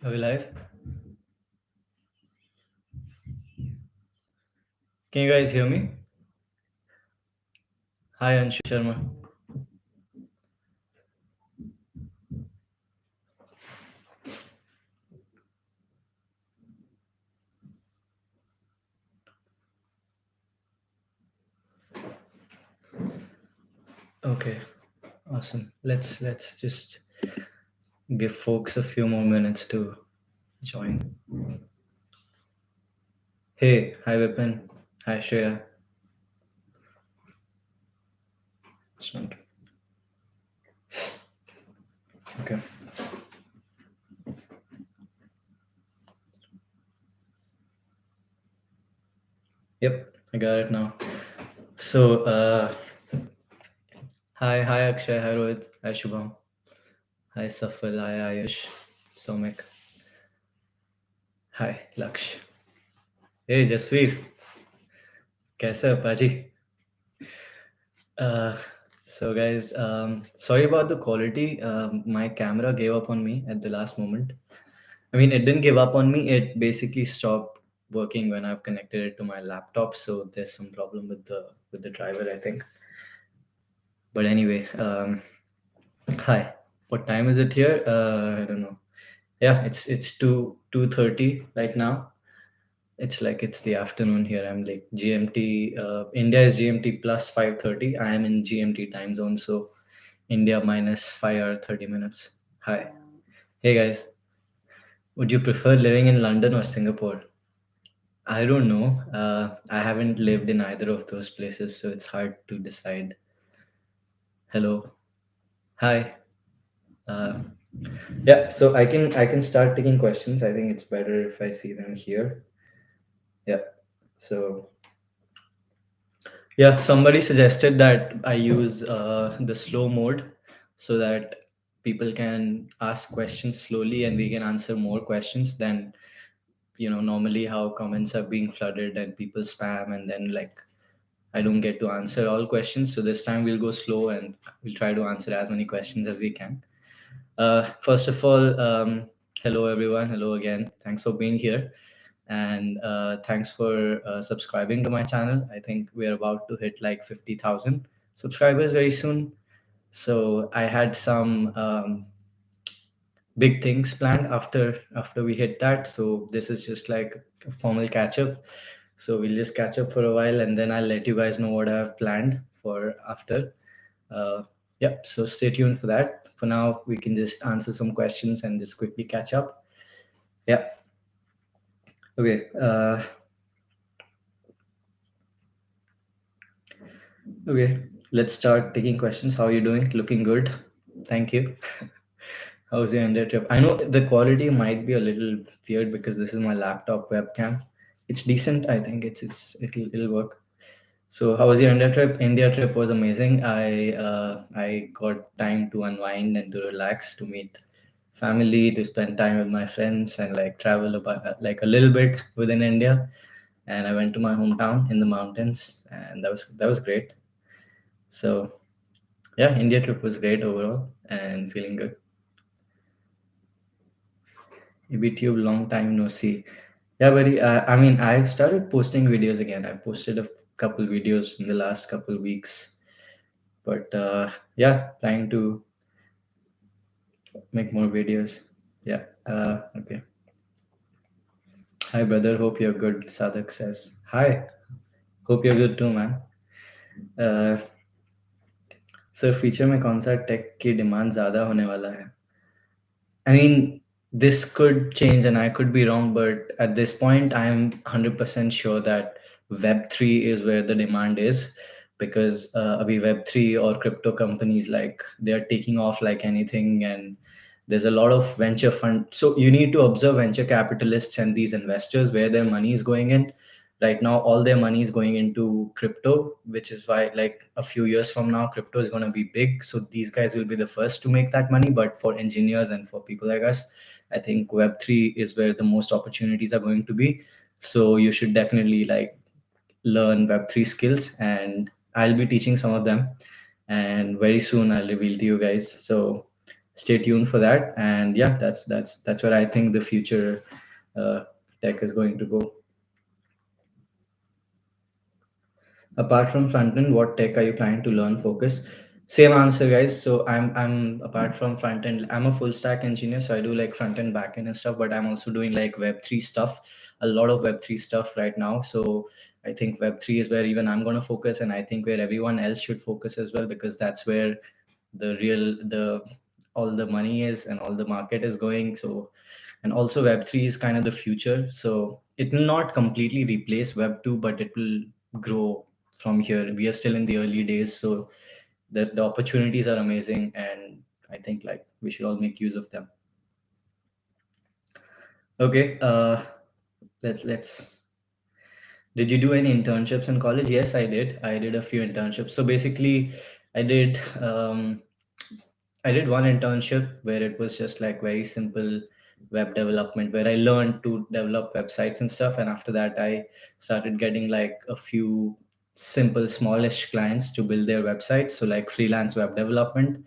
Are we live? Can you guys hear me? Hi, Anshu Sharma. Okay, awesome. Let's just give folks a few more minutes to join. Hey, hi Vipin. Hi Shreya. Excellent. Okay. Yep, I got it now. So, hi Akshay, hi Rohit, hi Shubham, hi Safal, hi Ayush, Somik, hi Laksh. Hey Jasveer, कैसे हो पाजी? Uh, so guys, sorry about the quality. My camera gave up on me at the last moment. I mean, it didn't give up on me. It basically stopped working when I've connected it to my laptop. So there's some problem with the driver, I think. But anyway, hi. What time is it here? I don't know. Yeah, it's 2:30 right now. It's like it's the afternoon here. I'm like GMT. India is GMT plus 5:30. I am in GMT time zone, so India minus 5 or 30 minutes. Hi. Hey guys. Would you prefer living in London or Singapore? I don't know. I haven't lived in either of those places, so it's hard to decide. Hello. Hi. Uh, yeah, so I can start taking questions. I think it's better if I see them here. Yeah. So yeah, somebody suggested that I use the slow mode so that people can ask questions slowly and we can answer more questions than normally how comments are being flooded and people spam and then like I don't get to answer all questions. So this time we'll go slow and we'll try to answer as many questions as we can. First of all, hello everyone. Hello again. Thanks for being here. And thanks for subscribing to my channel. I think we're about to hit like 50,000 subscribers very soon. So I had some big things planned after we hit that. So this is just like a formal catch up. So we'll just catch up for a while and then I'll let you guys know what I have planned for after. Yeah, so stay tuned for that. For now, we can just answer some questions and just quickly catch up. Yeah. Okay. Okay. Let's start taking questions. How are you doing? Looking good. Thank you. How's your India trip? I know the quality might be a little weird because this is my laptop webcam. It's decent. I think it'll work. So how was your India trip? India trip was amazing. I got time to unwind and to relax, to meet family, to spend time with my friends, and like travel about like a little bit within India. And I went to my hometown in the mountains, and that was great. So yeah, India trip was great overall, and feeling good. ABTube, long time no see. Yeah, buddy. I mean, I've started posting videos again. I posted a couple videos in the last couple weeks, but yeah, planning to make more videos. Yeah. Okay. Hi, brother. Hope you're good. Sadak says hi. Hope you're good too, man. Uh, sir future में कौन सा take की demand ज़्यादा होने वाला है? I mean, this could change and I could be wrong, but at this point, I'm 100% sure that Web3 is where the demand is because abhi Web3 or crypto companies, like they're taking off like anything and there's a lot of venture fund. So you need to observe venture capitalists and these investors where their money is going in. Right now, all their money is going into crypto, which is why like a few years from now, crypto is going to be big. So these guys will be the first to make that money. But for engineers and for people like us, I think Web3 is where the most opportunities are going to be. So you should definitely like learn Web3 skills, and I'll be teaching some of them. And very soon I'll reveal to you guys. So stay tuned for that. And yeah, that's where I think the future uh, tech is going to go. Apart from front end, what tech are you planning to learn? Focus. Same answer, guys. So I'm apart from front end, I'm a full stack engineer. So I do like front end, back end and stuff. But I'm also doing like Web3 stuff, a lot of Web3 stuff right now. So I think Web3 is where even I'm gonna focus, and I think where everyone else should focus as well, because that's where the all the money is and all the market is going. So, and also Web3 is kind of the future. So it will not completely replace Web2, but it will grow from here. We are still in the early days, so the opportunities are amazing, and I think like we should all make use of them. Okay, let's did you do any internships in college? Yes, I did. I did a few internships. So basically, I did um, I did one internship where it was just like very simple web development, where I learned to develop websites and stuff. And after that, I started getting like a few simple, smallish clients to build their websites. So like freelance web development,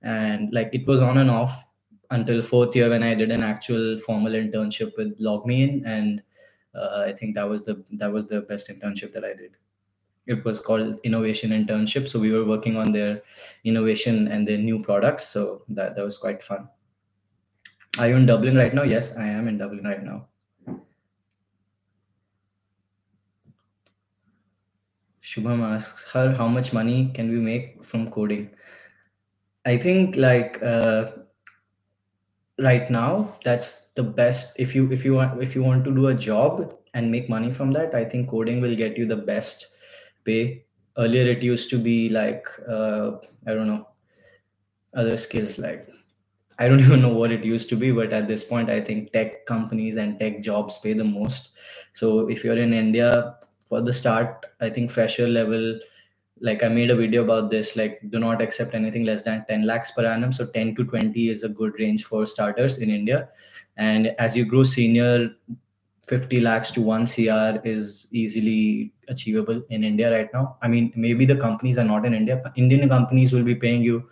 and like it was on and off until fourth year when I did an actual formal internship with LogMeIn, and I think that was the best internship that I did. It was called innovation internship, so we were working on their innovation and their new products. So that was quite fun. Are you in Dublin right now? Yes, I am in Dublin right now. Shubham asks her, how much money can we make from coding? I think like right now that's the best. If you want to do a job and make money from that, I think coding will get you the best pay. Earlier it used to be like I don't know, other skills like I don't even know what it used to be, but at this point, I think tech companies and tech jobs pay the most. So if you're in India, for the start, I think fresher level, like I made a video about this, like do not accept anything less than 10 lakhs per annum. So 10 to 20 is a good range for starters in India. And as you grow senior, 50 lakhs to 1 CR is easily achievable in India right now. I mean, maybe the companies are not in India. Indian companies will be paying you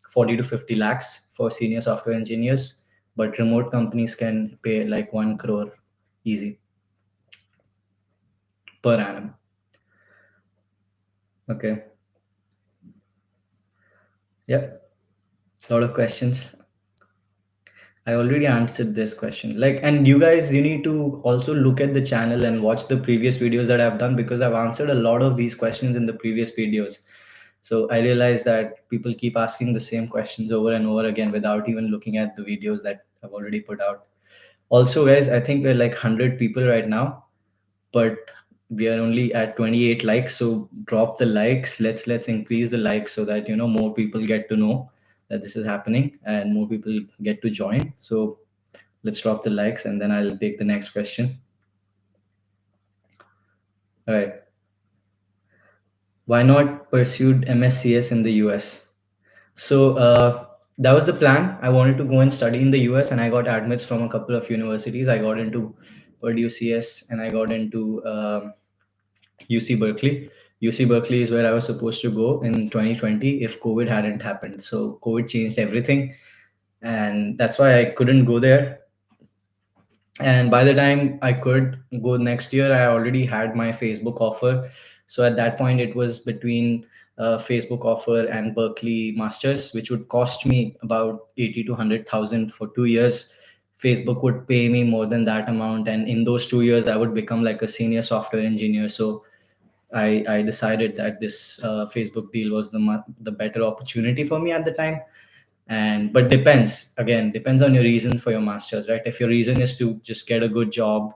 40 to 50 lakhs for senior software engineers, but remote companies can pay like 1 crore easy per annum. Okay. Yep. A lot of questions. I already answered this question. Like, and you guys, you need to also look at the channel and watch the previous videos that I've done, because I've answered a lot of these questions in the previous videos. So I realize that people keep asking the same questions over and over again without even looking at the videos that I've already put out. Also, guys, I think we're like 100 people right now, but we are only at 28 likes. So drop the likes. Let's increase the likes so that more people get to know that this is happening and more people get to join. So let's drop the likes, and then I'll take the next question. All right. Why not pursued MSCS in the US? So that was the plan. I wanted to go and study in the US, and I got admits from a couple of universities. I got into Purdue CS, and I got into UC Berkeley. UC Berkeley is where I was supposed to go in 2020 if COVID hadn't happened. So COVID changed everything, and that's why I couldn't go there. And by the time I could go next year, I already had my Facebook offer. So at that point, it was between Facebook offer and Berkeley Masters, which would cost me about 80 to 100,000 for 2 years. Facebook would pay me more than that amount, and in those 2 years, I would become like a senior software engineer. So I decided that this Facebook deal was the better opportunity for me at the time. And but depends on your reason for your masters, right? If your reason is to just get a good job,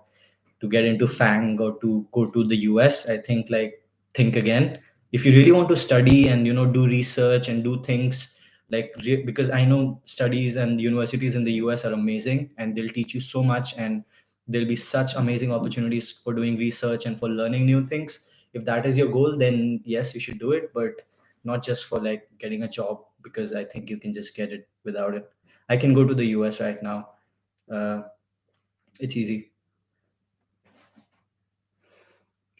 to get into Fang or to go to the US, I think like think again. If you really want to study and do research and do things like because I know studies and universities in the US are amazing and they'll teach you so much, and there'll be such amazing opportunities for doing research and for learning new things. If that is your goal, then yes, you should do it, but not just for like getting a job, because I think you can just get it without it. I can go to the US right now. uh, it's easy.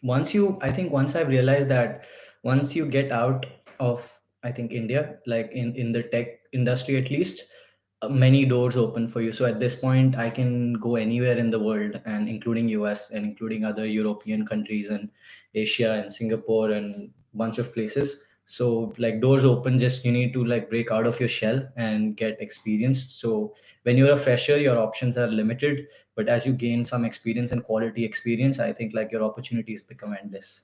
Once I've realized that once you get out of, I think, India, like in the tech industry at least, many doors open for you. So at this point, I can go anywhere in the world, and including US and including other European countries and Asia and Singapore and bunch of places. So like doors open, just you need to like break out of your shell and get experienced. So when you're a fresher, your options are limited, but as you gain some experience and quality experience, I think like your opportunities become endless.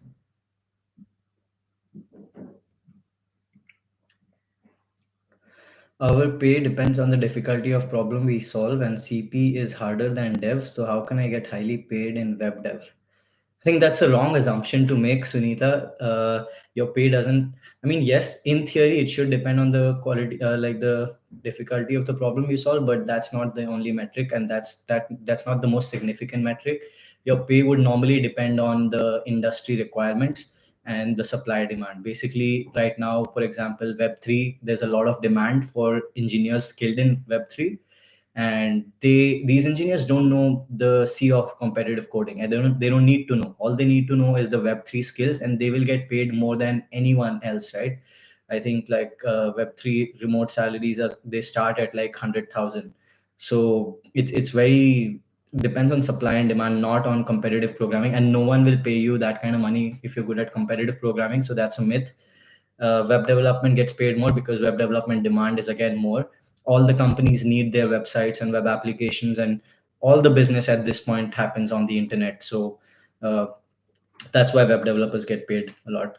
Our pay depends on the difficulty of problem we solve, and CP is harder than dev. So how can I get highly paid in web dev? I think that's a wrong assumption to make, Sunita. Your pay doesn't. I mean, yes, in theory, it should depend on the quality, like the difficulty of the problem you solve, but that's not the only metric, and that's not the most significant metric. Your pay would normally depend on the industry requirements and the supply demand. Basically, right now, for example, Web3, there's a lot of demand for engineers skilled in Web3, and these engineers don't know the sea of competitive coding, and they don't need to know. All they need to know is the Web3 skills, and they will get paid more than anyone else, right? I think like Web3 remote salaries are, they start at like 100,000. So it's very depends on supply and demand, not on competitive programming, and no one will pay you that kind of money if you're good at competitive programming. So that's a myth. Web development gets paid more because web development demand is again more. All the companies need their websites and web applications, and all the business at this point happens on the internet. So uh, that's why web developers get paid a lot.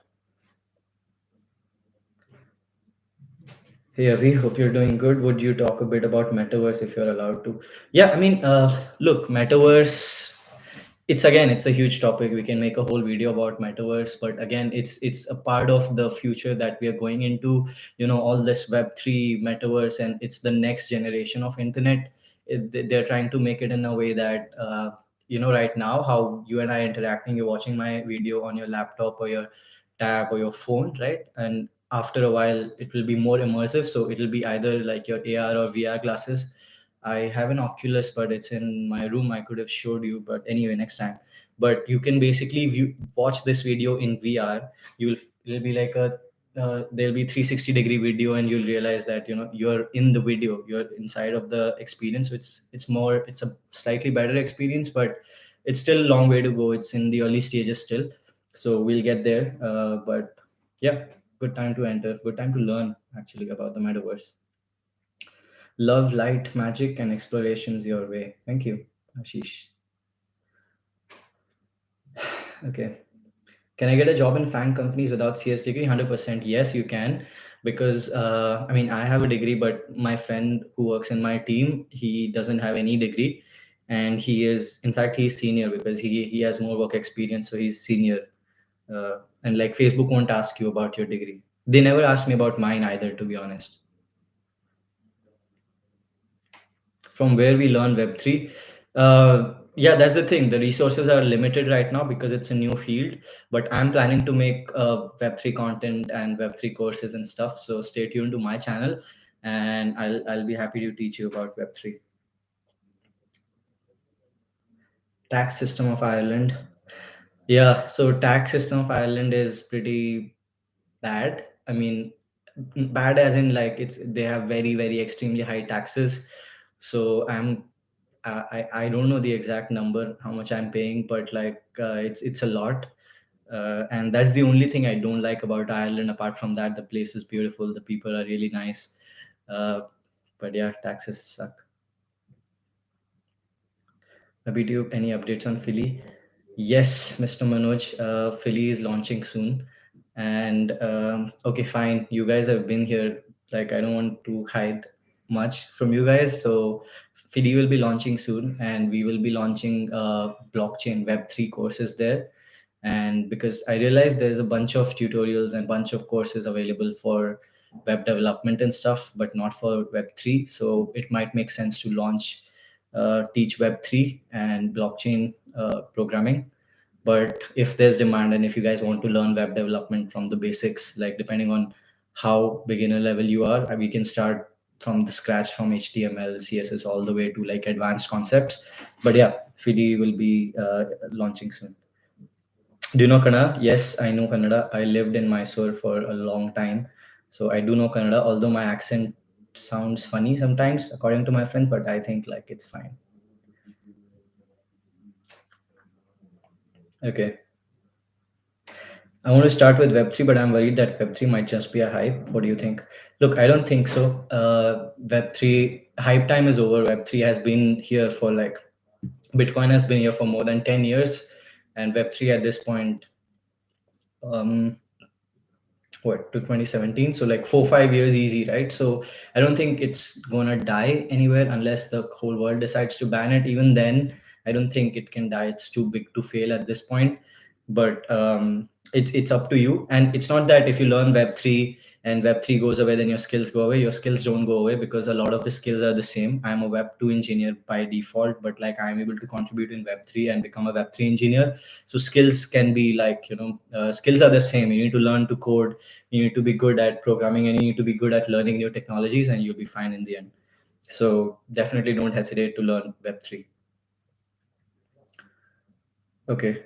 Hey Avi, hope you're doing good. Would you talk a bit about metaverse if you're allowed to? Yeah, I mean, look, metaverse. It's a huge topic. We can make a whole video about metaverse, but again, it's a part of the future that we are going into. All this Web3 metaverse, and it's the next generation of internet. They're trying to make it in a way that right now how you and I interacting. You're watching my video on your laptop or your tab or your phone, right? And after a while it will be more immersive, so it'll be either like your AR or VR glasses. I have an Oculus, but it's in my room. I could have showed you, but anyway, next time. But you can basically watch this video in VR. It'll be like there'll be 360-degree video, and you'll realize that you're in the video, you're inside of the experience. So it's a slightly better experience, but it's still a long way to go. It's in the early stages still, so we'll get there. But yeah, good time to enter. Good time to learn actually about the metaverse. Love, light, magic, and explorations your way. Thank you, Ashish. Okay. Can I get a job in Fang Companies without CS degree? 100% yes, you can. Because, I mean, I have a degree, but my friend who works in my team, he doesn't have any degree. And in fact, he's senior because he has more work experience. So he's senior. And like Facebook won't ask you about your degree. They never asked me about mine either, to be honest. From where we learn Web3. Yeah, that's the thing. The resources are limited right now because it's a new field, but I'm planning to make Web3 content and Web3 courses and stuff. So stay tuned to my channel, and I'll be happy to teach you about Web3. Tax system of Ireland. Yeah, so tax system of Ireland is pretty bad. I mean, bad as in like they have very, very extremely high taxes. So I don't know the exact number how much I'm paying, but like it's a lot, and that's the only thing I don't like about Ireland. Apart from that, the place is beautiful, the people are really nice, uh, but yeah, taxes suck. ABTube, any updates on Philly? Yes, Mr. Manoj, Philly is launching soon. And okay, fine. You guys have been here. Like, I don't want to hide much from you guys. So, Philly will be launching soon, and we will be launching blockchain Web3 courses there. And because I realized there's a bunch of tutorials and bunch of courses available for web development and stuff, but not for Web3. So, it might make sense to teach Web3 and blockchain programming. But if there's demand, and if you guys want to learn web development from the basics, like depending on how beginner level you are, we can start from the scratch from HTML, CSS, all the way to like advanced concepts. But yeah, FIDI will be launching soon. Do you know Kannada? Yes, I know Kannada. I lived in Mysore for a long time. So I do know Kannada, although my accent sounds funny sometimes according to my friends, but I think like it's fine. Okay. I want to start with Web3, but I'm worried that Web3 might just be a hype. What do you think? Look, I don't think so. Web3 hype time is over. Web3 has been here for like Bitcoin has been here for more than 10 years, and Web3 at this point, um, what, to 2017, so like 4 5 years easy, right? So I don't think it's gonna die anywhere unless the whole world decides to ban it. Even then, I don't think it can die. It's too big to fail at this point. But it's up to you. And it's not that if you learn Web3 and Web3 goes away, then your skills go away. Your skills don't go away, because a lot of the skills are the same. I'm a Web2 engineer by default, but like I'm able to contribute in Web3 and become a Web3 engineer. So skills can be like, skills are the same. You need to learn to code, you need to be good at programming, and you need to be good at learning new technologies, and you'll be fine in the end. So definitely don't hesitate to learn Web3. Okay.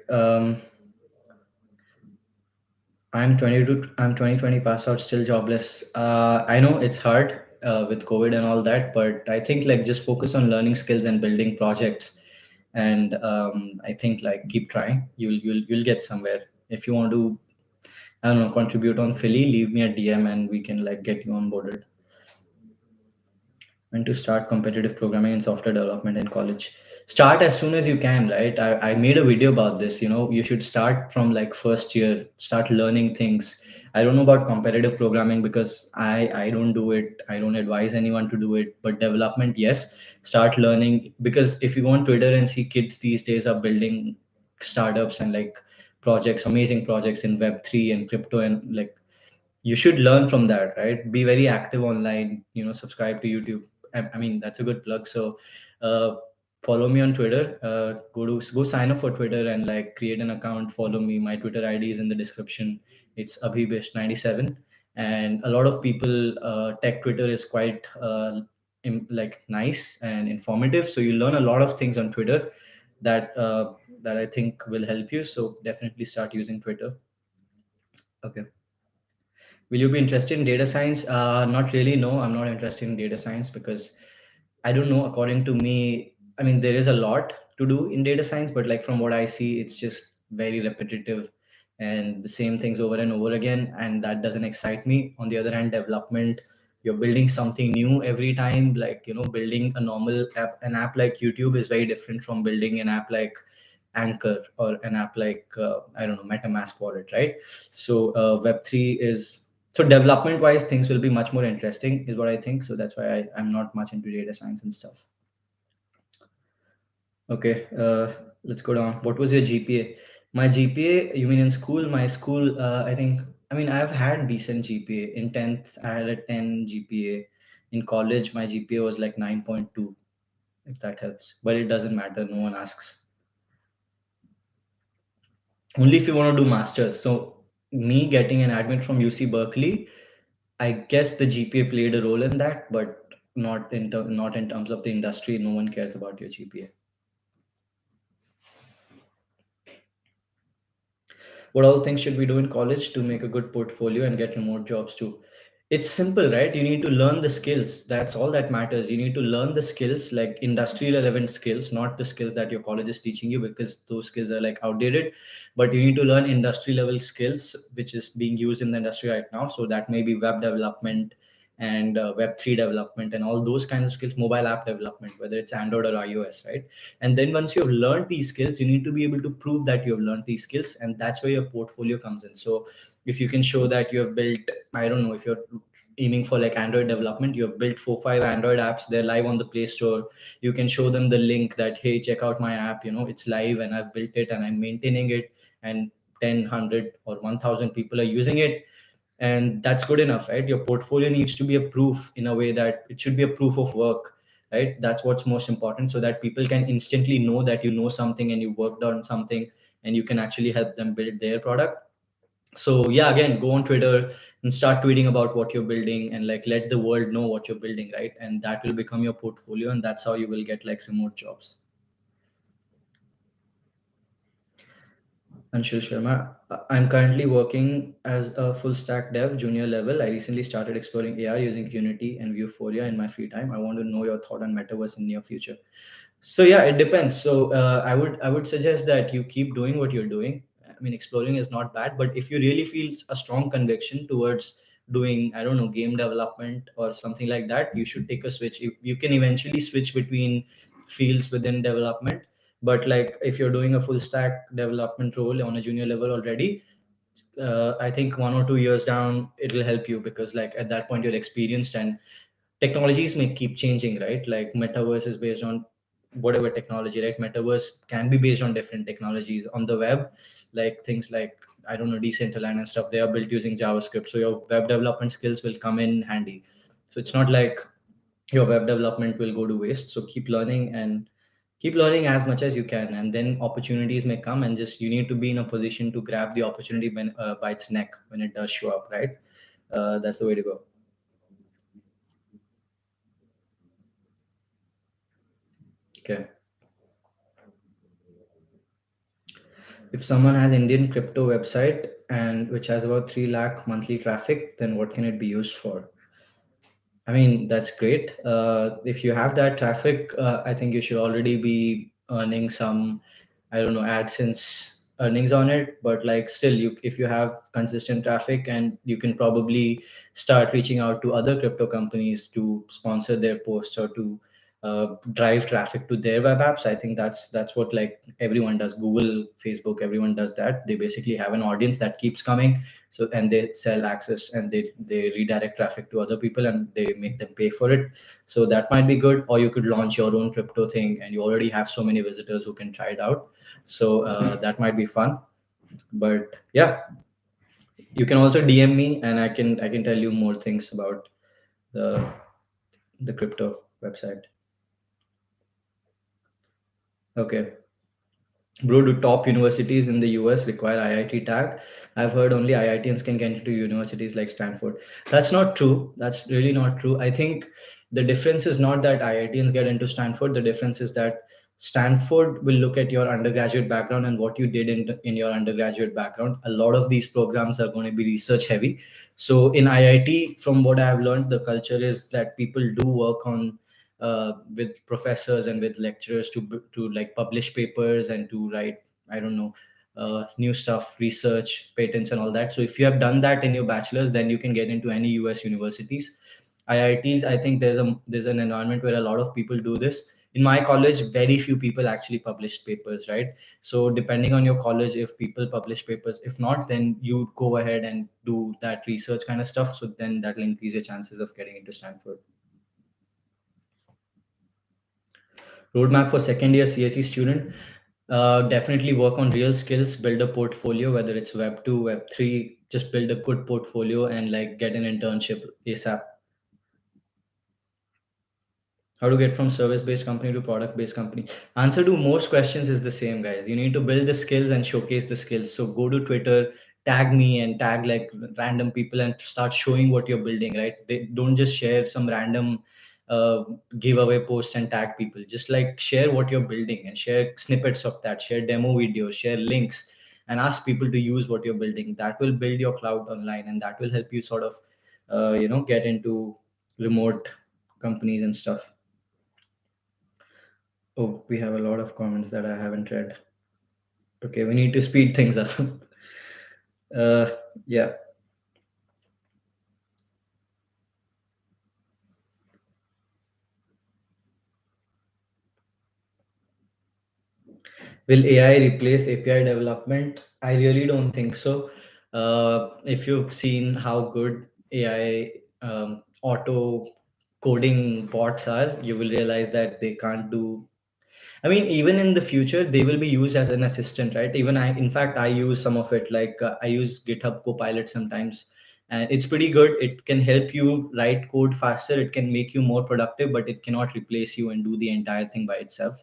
I'm 2020 pass out, still jobless. I know it's hard with COVID and all that, but I think like just focus on learning skills and building projects. And I think like keep trying. You'll get somewhere. If you want to, I don't know, contribute on Philly, leave me a DM and we can like get you onboarded. When to start competitive programming and software development in college? Start as soon as you can, right? I made a video about this. You should start from like first year, start learning things. I don't know about competitive programming because I don't do it. I don't advise anyone to do it, but development, yes. Start learning, because if you go on Twitter and see kids these days are building startups and like projects, amazing projects in Web3 and crypto, and like you should learn from that, right? Be very active online, subscribe to YouTube. I mean, that's a good plug. So uh, follow me on Twitter. Go sign up for Twitter and like create an account, follow me. My Twitter ID is in the description. It's abhibish97. And a lot of people, tech Twitter is quite like nice and informative, so you learn a lot of things on Twitter that I think will help you. So definitely start using Twitter. Okay. Will you be interested in data science? Not really. No, I'm not interested in data science because I don't know. According to me, I mean, there is a lot to do in data science, but like from what I see, it's just very repetitive and the same things over and over again. And that doesn't excite me. On the other hand, development, you're building something new every time. Like, building a normal app, an app like YouTube is very different from building an app like Anchor or an app like, I don't know, MetaMask wallet, right? So Web3 is, so development wise, things will be much more interesting, is what I think. So that's why I'm not much into data science and stuff. Okay, let's go down. What was your GPA? My GPA, you mean in school? My school, I think, I mean, I've had decent GPA. In 10th, I had a 10 GPA. In college, my GPA was like 9.2, if that helps. But it doesn't matter. No one asks. Only if you want to do masters. So me getting an admit from UC Berkeley, I guess the GPA played a role in that, but not in terms of the industry. No one cares about your GPA. What all things should we do in college to make a good portfolio and get remote jobs too? It's simple, right? You need to learn the skills. That's all that matters. You need to learn the skills, like industry relevant skills, not the skills that your college is teaching you, because those skills are like outdated. But you need to learn industry level skills, which is being used in the industry right now. So that may be web development and Web3 development and all those kinds of skills, mobile app development, whether it's Android or iOS, right? And then once you've learned these skills, you need to be able to prove that you have learned these skills, and that's where your portfolio comes in. So if you can show that you have built, I don't know, if you're aiming for like Android development, you have built 4 5 Android apps, they're live on the Play Store. You can show them the link that, hey, check out my app, it's live and I've built it and I'm maintaining it, and 10 100 or 1000 people are using it. And that's good enough, right? Your portfolio needs to be a proof, in a way that it should be a proof of work, right? That's what's most important, so that people can instantly know that you know something and you worked on something, and you can actually help them build their product. So yeah, again, go on Twitter and start tweeting about what you're building, and like let the world know what you're building, right? And that will become your portfolio, and that's how you will get like remote jobs. Anshul Sharma. I'm currently working as a full stack dev, junior level. I recently started exploring AI using Unity and Vuforia in my free time. I want to know your thought on metaverse in near future. So yeah, it depends. So I would suggest that you keep doing what you're doing. I mean, exploring is not bad, but if you really feel a strong conviction towards doing, I don't know, game development or something like that, you should take a switch. You can eventually switch between fields within development. But like if you're doing a full stack development role on a junior level already, I think 1 or 2 years down, it'll help you because like at that point you're experienced and technologies may keep changing, right? Like metaverse is based on whatever technology, right? Metaverse can be based on different technologies on the web, like things like, I don't know, Decentraland and stuff. They are built using JavaScript, so your web development skills will come in handy. So it's not like your web development will go to waste. So keep learning and keep learning as much as you can, and then opportunities may come, and just you need to be in a position to grab the opportunity when, by its neck when it does show up, right? That's the way to go. Okay. If someone has Indian crypto website and which has about 3 lakh monthly traffic, then what can it be used for? I mean, that's great. If you have that traffic, I think you should already be earning some, I don't know, AdSense earnings on it. But like, still, you if you have consistent traffic, and you can probably start reaching out to other crypto companies to sponsor their posts or to drive traffic to their web apps. I think that's what like everyone does. Google, Facebook, everyone does that. They basically have an audience that keeps coming, so and they sell access and they redirect traffic to other people and they make them pay for it. So that might be good. Or you could launch your own crypto thing and you already have so many visitors who can try it out. So that might be fun. But yeah, you can also DM me and I can tell you more things about the the crypto website. Okay. Bro, do top universities in the US require IIT tag? I've heard only IITians can get into universities like Stanford. That's not true. That's really not true. I think the difference is not that IITians get into Stanford. The difference is that Stanford will look at your undergraduate background and what you did in your undergraduate background. A lot of these programs are going to be research heavy. So in IIT, from what I've learned, the culture is that people do work on with professors and with lecturers to like publish papers and to write, I don't know, new stuff, research, patents, and all that. So if you have done that in your bachelor's, then you can get into any US universities. IITs, I think there's an environment where a lot of people do this. In my college, very few people actually published papers, right? So depending on your college, if people publish papers, if not, then you go ahead and do that research kind of stuff. So then that will increase your chances of getting into Stanford. Roadmap for second year CSE student. Definitely work on real skills, build a portfolio, whether it's web 2, web 3, just build a good portfolio and like get an internship ASAP. How to get from service based company to product based company? Answer to most questions is the same, guys. You need to build the skills and showcase the skills. So go to Twitter, tag me and tag like random people and start showing what you're building, right? They don't just share some random uh, giveaway posts and tag people. Just like share what you're building and share snippets of that, share demo videos, share links, and ask people to use what you're building. That will build your clout online, and that will help you sort of get into remote companies and stuff. Oh, we have a lot of comments that I haven't read. Okay, we need to speed things up. uh, yeah. Will AI replace API development? I really don't think so. If you've seen how good AI auto coding bots are, you will realize that they can't do. I mean, even in the future, they will be used as an assistant, right? Even in fact, I use some of it. Like I use GitHub Copilot sometimes, and it's pretty good. It can help you write code faster. It can make you more productive, but it cannot replace you and do the entire thing by itself.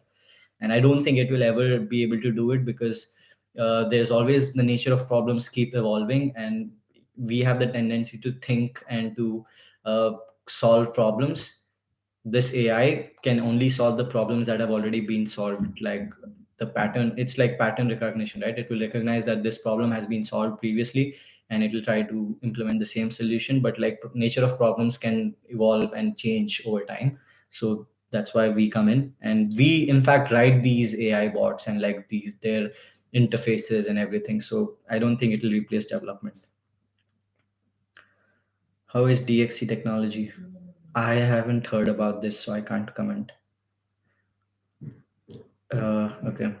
And I don't think it will ever be able to do it because there's always the nature of problems keep evolving, and we have the tendency to think and to uh, solve problems. This AI can only solve the problems that have already been solved. Like the pattern. It's like pattern recognition, right? It will recognize that this problem has been solved previously, and it will try to implement the same solution. But like nature of problems can evolve and change over time. So that's why we come in, and we in fact write these AI bots and like these their interfaces and everything. So I don't think it will replace development. How is DXC technology? I haven't heard about this, so I can't comment. Okay.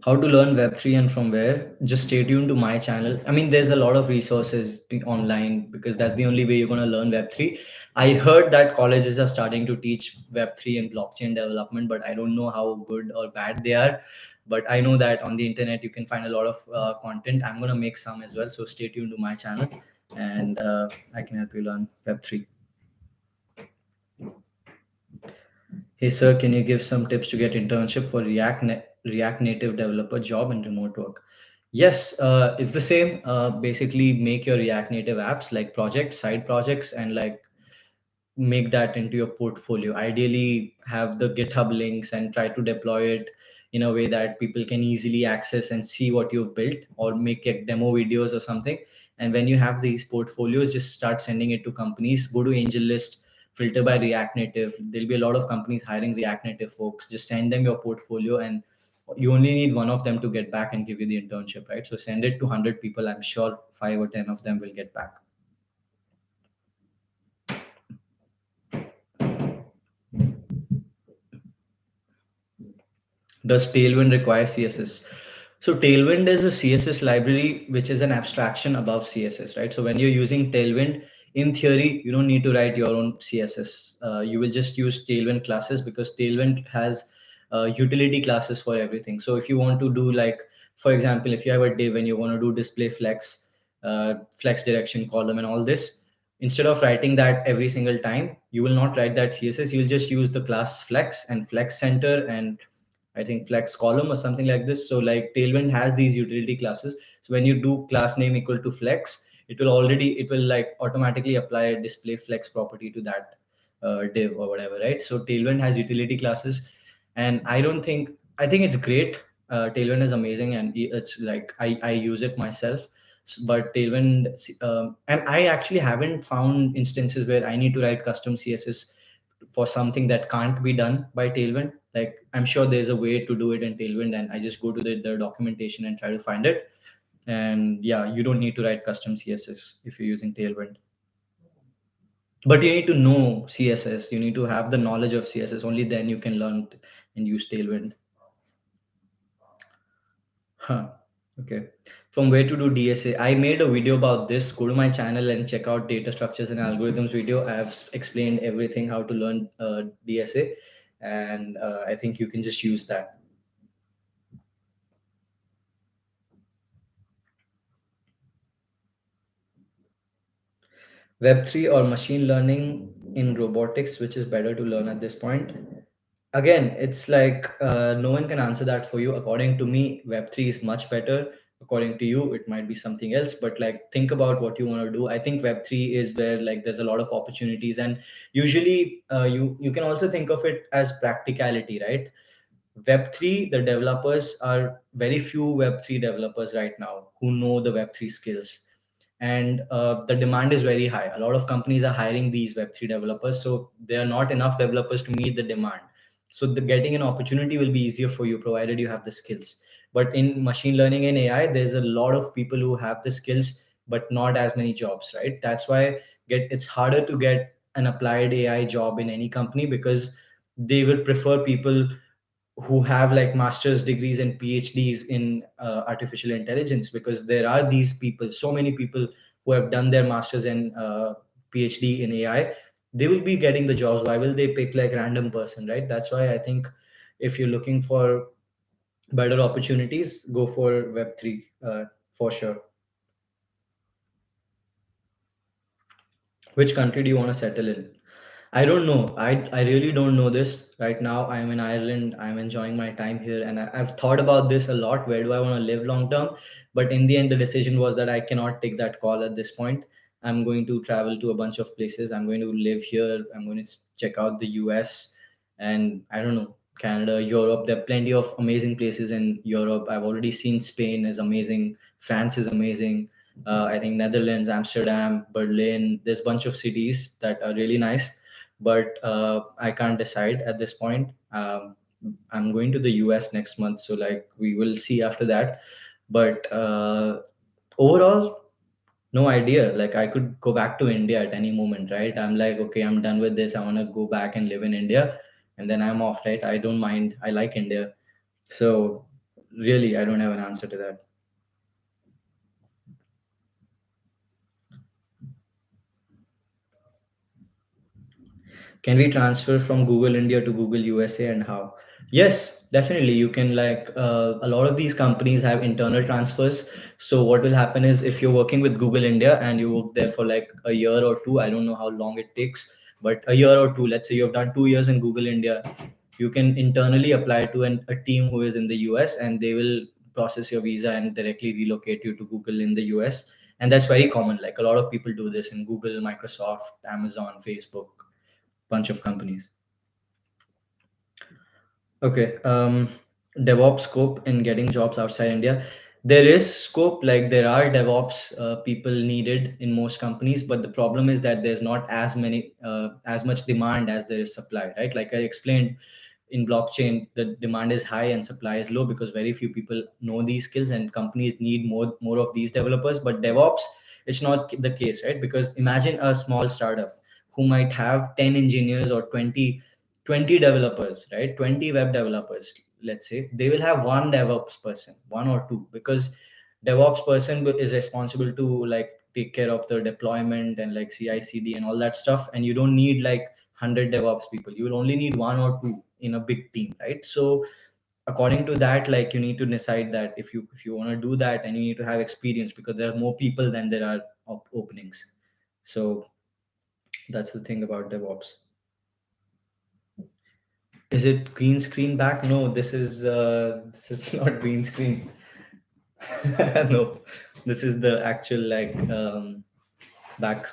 How to learn Web3 and from where? Just stay tuned to my channel. I mean, there's a lot of resources online because that's the only way you're going to learn Web3. I heard that colleges are starting to teach Web3 and blockchain development, but I don't know how good or bad they are. But I know that on the internet, you can find a lot of content. I'm going to make some as well. So stay tuned to my channel, and I can help you learn Web3. Hey sir, can you give some tips to get internship for React Native developer job and remote work? Yes, it's the same. Basically, make your React Native apps like projects, side projects, and like make that into your portfolio. Ideally, have the GitHub links and try to deploy it in a way that people can easily access and see what you've built, or make it demo videos or something. And when you have these portfolios, just start sending it to companies. Go to Angel List, filter by React Native. There'll be a lot of companies hiring React Native folks. Just send them your portfolio, and you only need one of them to get back and give you the internship, right? So send it to 100 people. I'm sure 5 or 10 of them will get back. Does Tailwind require CSS? So Tailwind is a CSS library, which is an abstraction above CSS, right? So when you're using Tailwind, in theory, you don't need to write your own CSS. You will just use Tailwind classes because Tailwind has utility classes for everything. So if you want to do like, for example, if you have a div and you want to do display flex, flex direction column and all this, instead of writing that every single time, you will not write that CSS. You'll just use the class flex and flex center and I think flex column or something like this. So like Tailwind has these utility classes. So when you do class name equal to flex, it will like automatically apply a display flex property to that div or whatever, right? So Tailwind has utility classes, and I think it's great. Tailwind is amazing, and it's like I use it myself. But Tailwind, and I actually haven't found instances where I need to write custom CSS for something that can't be done by Tailwind. Like I'm sure there's a way to do it in Tailwind, and I just go to the documentation and try to find it. And yeah, you don't need to write custom CSS if you're using Tailwind. But you need to know CSS. You need to have the knowledge of CSS. Only then you can learn and use Tailwind. Huh. Okay. From where to do DSA? I made a video about this. Go to my channel and check out data structures and algorithms video. I have explained everything how to learn DSA, and I think you can just use that. Web3 or machine learning in robotics, which is better to learn at this point? Again, it's like no one can answer that for you. According to me, Web3 is much better. According to you, it might be something else. But like, think about what you want to do. I think Web3 is where like there's a lot of opportunities, and usually you can also think of it as practicality, right? Web3, the developers are very few Web3 developers right now who know the Web3 skills. And the demand is very high. A lot of companies are hiring these Web3 developers. So there are not enough developers to meet the demand. So the getting an opportunity will be easier for you provided you have the skills. But in machine learning and AI, there's a lot of people who have the skills, but not as many jobs, right? That's why it's harder to get an applied AI job in any company because they would prefer people who have like master's degrees and PhDs in artificial intelligence, because there are these people, so many people who have done their masters and PhD in AI. They will be getting the jobs. Why will they pick like random person, right? That's why I think if you're looking for better opportunities, go for Web3 for sure. Which country do you want to settle in? I don't know. I really don't know this right now. I'm in Ireland. I'm enjoying my time here, and I've thought about this a lot. Where do I want to live long term? But in the end, the decision was that I cannot take that call at this point. I'm going to travel to a bunch of places. I'm going to live here. I'm going to check out the US, And I don't know, Canada, Europe, there are plenty of amazing places in Europe. I've already seen Spain is amazing, France is amazing. I think Netherlands, Amsterdam, Berlin, there's a bunch of cities that are really nice, but I can't decide at this point. I'm going to the US next month, so like we will see after that. But overall, no idea. Like I could go back to India at any moment, right? I'm like, okay, I'm done with this. I want to go back and live in India, and then I'm off, right? I don't mind. I like India. So really, I don't have an answer to that. Can we transfer from Google India to Google USA, and how? Yes, definitely. You can, like, a lot of these companies have internal transfers. So what will happen is, if you're working with Google India and you work there for like a year or two, I don't know how long it takes, but a year or two, let's say you've done 2 years in Google India, you can internally apply to a team who is in the US, and they will process your visa and directly relocate you to Google in the US. And that's very common. Like a lot of people do this in Google, Microsoft, Amazon, Facebook, bunch of companies. Okay. DevOps scope in getting jobs outside India. There is scope, like there are DevOps people needed in most companies, but the problem is that there's not as much demand as there is supply, right? Like I explained, in blockchain, the demand is high and supply is low because very few people know these skills, and companies need more of these developers. But DevOps, it's not the case, right? Because imagine a small startup who might have 10 engineers or 20 developers, right? 20 web developers, let's say. They will have one DevOps person, one or two, because DevOps person is responsible to like take care of the deployment and like CI/CD and all that stuff. And you don't need like 100 DevOps people. You will only need one or two in a big team, right? So according to that, like you need to decide that if you want to do that, and you need to have experience, because there are more people than there are openings. So that's the thing about DevOps. Is it green screen back? No, this is not green screen. No, this is the actual like back,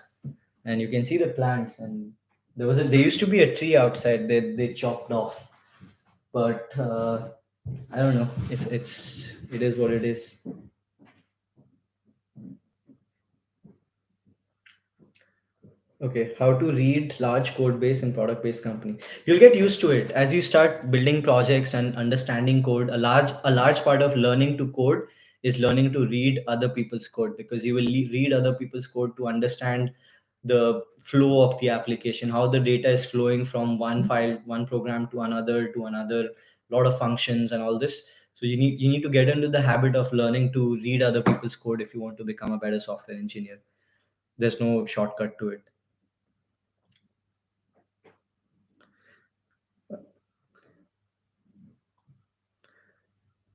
and you can see the plants. And there used to be a tree outside. They chopped off, but I don't know. It is what it is. Okay, how to read large code base in product based company. You'll get used to it as you start building projects and understanding code. A large part of learning to code is learning to read other people's code, because you will read other people's code to understand the flow of the application, how the data is flowing from one file, one program to another, lot of functions and all this. So you need to get into the habit of learning to read other people's code if you want to become a better software engineer. There's no shortcut to it.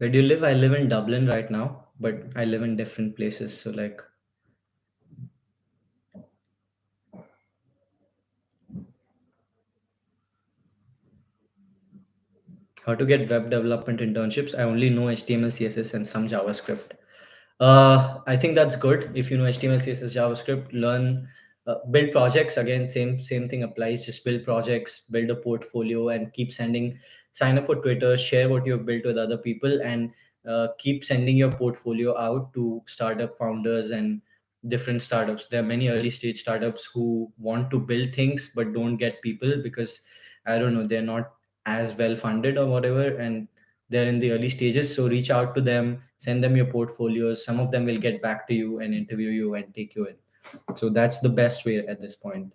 Where do you live? I live in Dublin right now, but I live in different places. So, like, how to get web development internships? I only know HTML, CSS, and some JavaScript. I think that's good. If you know HTML, CSS, JavaScript, learn, build projects. Again, same thing applies. Just build projects, build a portfolio, and keep sending. Sign up for Twitter, share what you've built with other people, and keep sending your portfolio out to startup founders and different startups. There are many early stage startups who want to build things but don't get people because I don't know, they're not as well funded or whatever, and they're in the early stages. So reach out to them, send them your portfolios. Some of them will get back to you and interview you and take you in. So that's the best way at this point.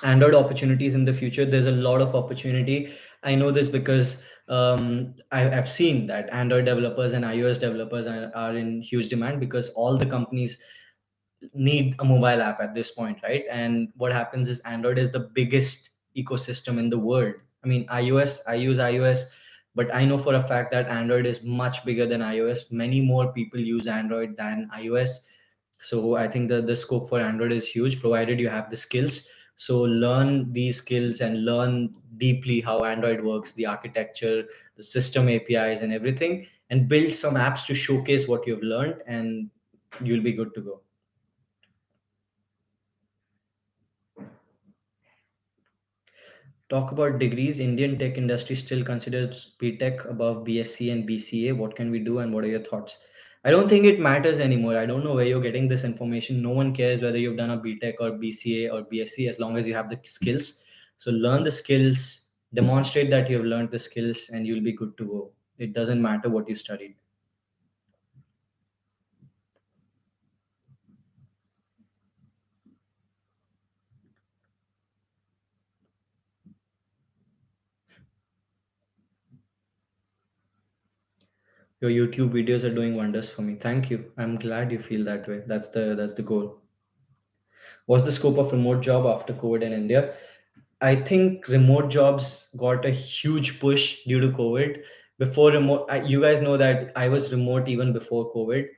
Android opportunities in the future, there's a lot of opportunity. I know this because I've seen that Android developers and iOS developers are in huge demand, because all the companies need a mobile app at this point, right? And what happens is Android is the biggest ecosystem in the world. I mean, I use iOS, but I know for a fact that Android is much bigger than iOS. Many more people use Android than iOS. So I think the scope for Android is huge, provided you have the skills. So learn these skills and learn deeply how Android works, the architecture, the system APIs, and everything, and build some apps to showcase what you've learned, and you'll be good to go. Talk about degrees. Indian tech industry still considers BTech above BSc and BCA. What can we do, and what are your thoughts? I don't think it matters anymore. I don't know where you're getting this information. No one cares whether you've done a BTech or BCA or BSc as long as you have the skills. So learn the skills, demonstrate that you've learned the skills, and you'll be good to go. It doesn't matter what you studied. Your YouTube videos are doing wonders for me. Thank you. I'm glad you feel that way. That's the goal. What's the scope of remote job after COVID in India? I think remote jobs got a huge push due to COVID. Before remote, you guys know that I was remote even before COVID.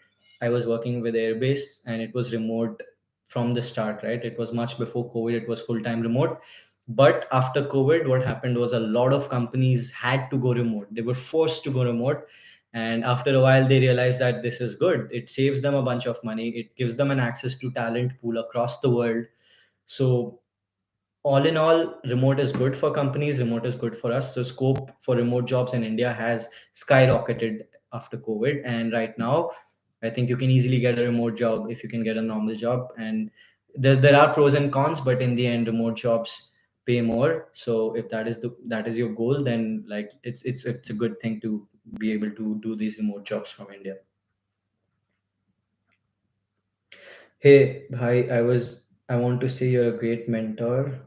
I was working with Airbase and it was remote from the start, right? It was much before COVID, it was full time remote. But after COVID, what happened was a lot of companies had to go remote. They were forced to go remote. And after a while, they realized that this is good. It saves them a bunch of money, it gives them an access to talent pool across the world. So all in all, remote is good for companies, remote is good for us. So scope for remote jobs in India has skyrocketed after COVID. And right now, I think you can easily get a remote job if you can get a normal job. And there are pros and cons, but in the end, remote jobs pay more. So if that is your goal, then like it's a good thing to be able to do these remote jobs from India. Hey, hi, I want to say you're a great mentor.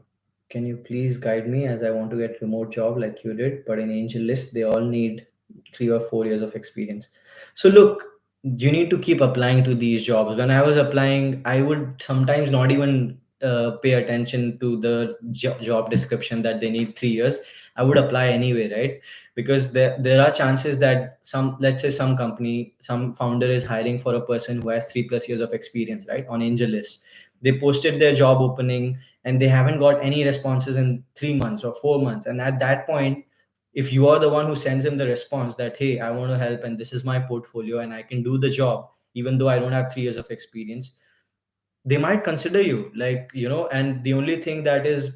Can you please guide me as I want to get remote job like you did, but in Angel List, they all need 3 or 4 years of experience. So look, you need to keep applying to these jobs. When I was applying, I would sometimes not even pay attention to the job description that they need 3 years. I would apply anyway, right? Because there are chances that let's say some company, some founder is hiring for a person who has 3+ years of experience, right? On Angel List, they posted their job opening and they haven't got any responses in 3 months or 4 months. And at that point, if you are the one who sends him the response that, hey, I want to help and this is my portfolio and I can do the job even though I don't have 3 years of experience, they might consider you, like, and the only thing that is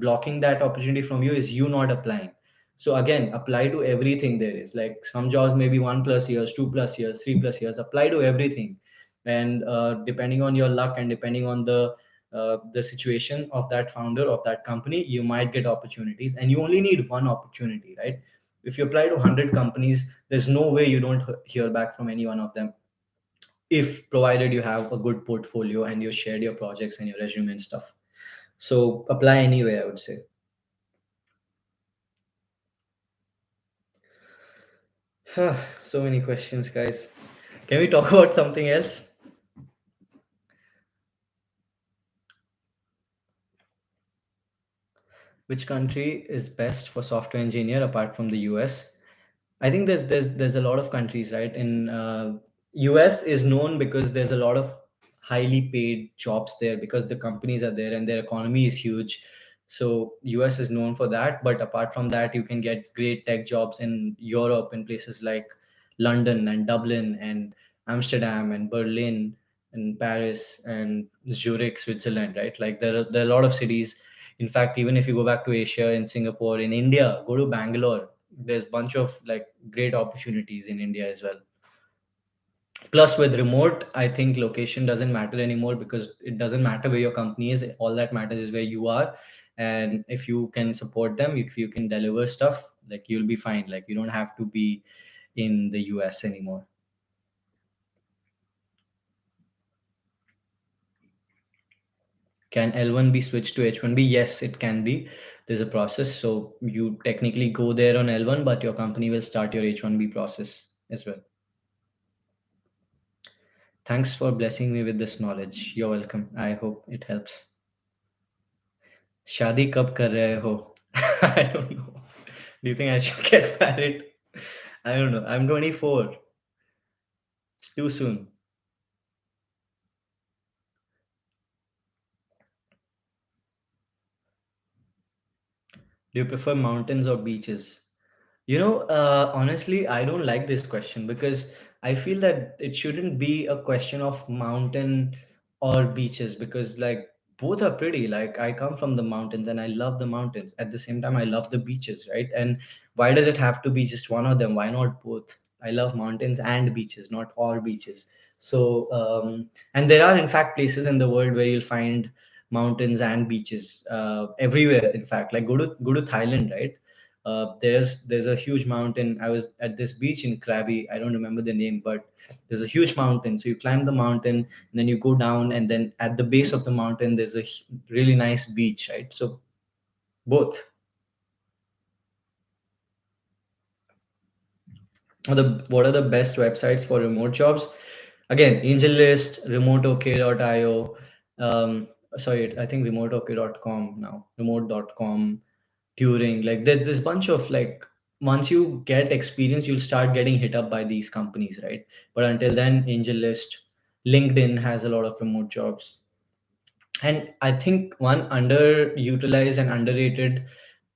blocking that opportunity from you is you not applying. So again, apply to everything. There is like some jobs maybe 1+years, 2+years, 3+years. Apply to everything, and depending on your luck and depending on the situation of that founder of that company, you might get opportunities, and you only need one opportunity, right? If you apply to 100 companies, there's no way you don't hear back from any one of them, if provided you have a good portfolio and you shared your projects and your resume and stuff. So apply anyway, I would say. So many questions, guys. Can we talk about something else? Which country is best for software engineer apart from the US? I think there's a lot of countries, right? In US is known because there's a lot of highly paid jobs there because the companies are there and their economy is huge. So US is known for that. But apart from that, you can get great tech jobs in Europe, in places like London and Dublin and Amsterdam and Berlin and Paris and Zurich, Switzerland, right? Like there are a lot of cities. In fact, even if you go back to Asia, in Singapore, in India, go to Bangalore. There's bunch of like great opportunities in India as well. Plus with remote, I think location doesn't matter anymore because it doesn't matter where your company is. All that matters is where you are. And if you can support them, if you can deliver stuff, like you'll be fine. Like you don't have to be in the US anymore. Can L1 be switched to H1B? Yes, it can be. There's a process. So you technically go there on L1, but your company will start your H1B process as well. Thanks for blessing me with this knowledge. You're welcome. I hope it helps. शादी कब कर रहे हो? I don't know. Do you think I should get married? I don't know. I'm 24. It's too soon. Do you prefer mountains or beaches? Honestly, I don't like this question because I feel that it shouldn't be a question of mountain or beaches because, like, both are pretty. Like, I come from the mountains and I love the mountains. At the same time, I love the beaches, right? And why does it have to be just one of them? Why not both? I love mountains and beaches, not all beaches. So and there are in fact places in the world where you'll find mountains and beaches everywhere. In fact, like go to Thailand, right? There's a huge mountain. I was at this beach in Krabi. I don't remember the name, but there's a huge mountain. So you climb the mountain, and then you go down, and then at the base of the mountain there's a really nice beach, right? So both. What are the best websites for remote jobs? Again, AngelList, remoteok.io. Sorry, I think remoteok.com now, remote.com, Turing. Like there's bunch of, like, once you get experience, you'll start getting hit up by these companies, right? But until then, AngelList, LinkedIn has a lot of remote jobs. And I think one underutilized and underrated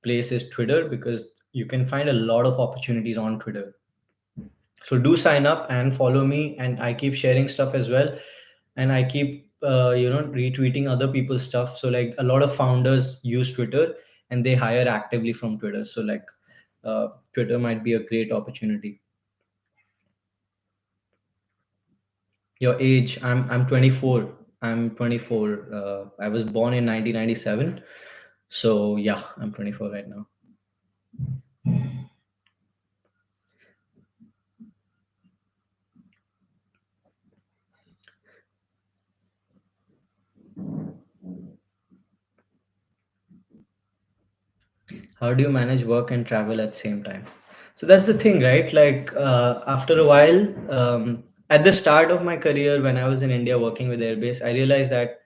place is Twitter, because you can find a lot of opportunities on Twitter. So do sign up and follow me, and I keep sharing stuff as well, and I keep retweeting other people's stuff. So like a lot of founders use Twitter, and they hire actively from Twitter. So like Twitter might be a great opportunity. Your age? I'm 24. I'm 24. I was born in 1997. So yeah, I'm 24 right now. How do you manage work and travel at the same time? So that's the thing, right? Like after a while, at the start of my career when I was in India working with Airbase, I realized that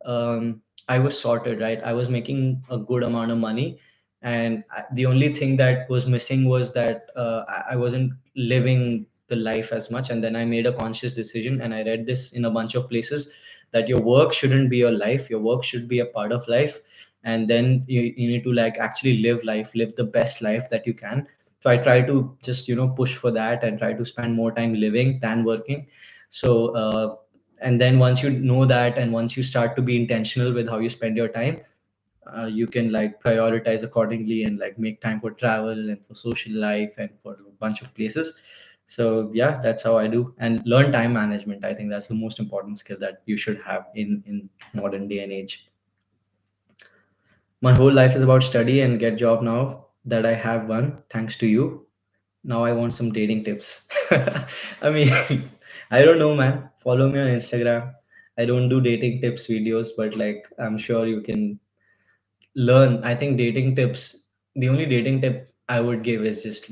I was sorted, right? I was making a good amount of money, and the only thing that was missing was that I wasn't living the life as much. And then I made a conscious decision, and I read this in a bunch of places, that your work shouldn't be your life. Your work should be a part of life, and then you need to like actually live life, live the best life that you can. So I try to just push for that and try to spend more time living than working. So and then once you know that, and once you start to be intentional with how you spend your time, you can like prioritize accordingly, and like make time for travel and for social life and for a bunch of places. So yeah, that's how I do. And learn time management. I think that's the most important skill that you should have in modern day and age. My whole life is about study and get job. Now that I have one, thanks to you, now I want some dating tips. I mean, I don't know, man. Follow me on Instagram. I don't do dating tips videos, but like I'm sure you can learn. I think dating tips, the only dating tip I would give is just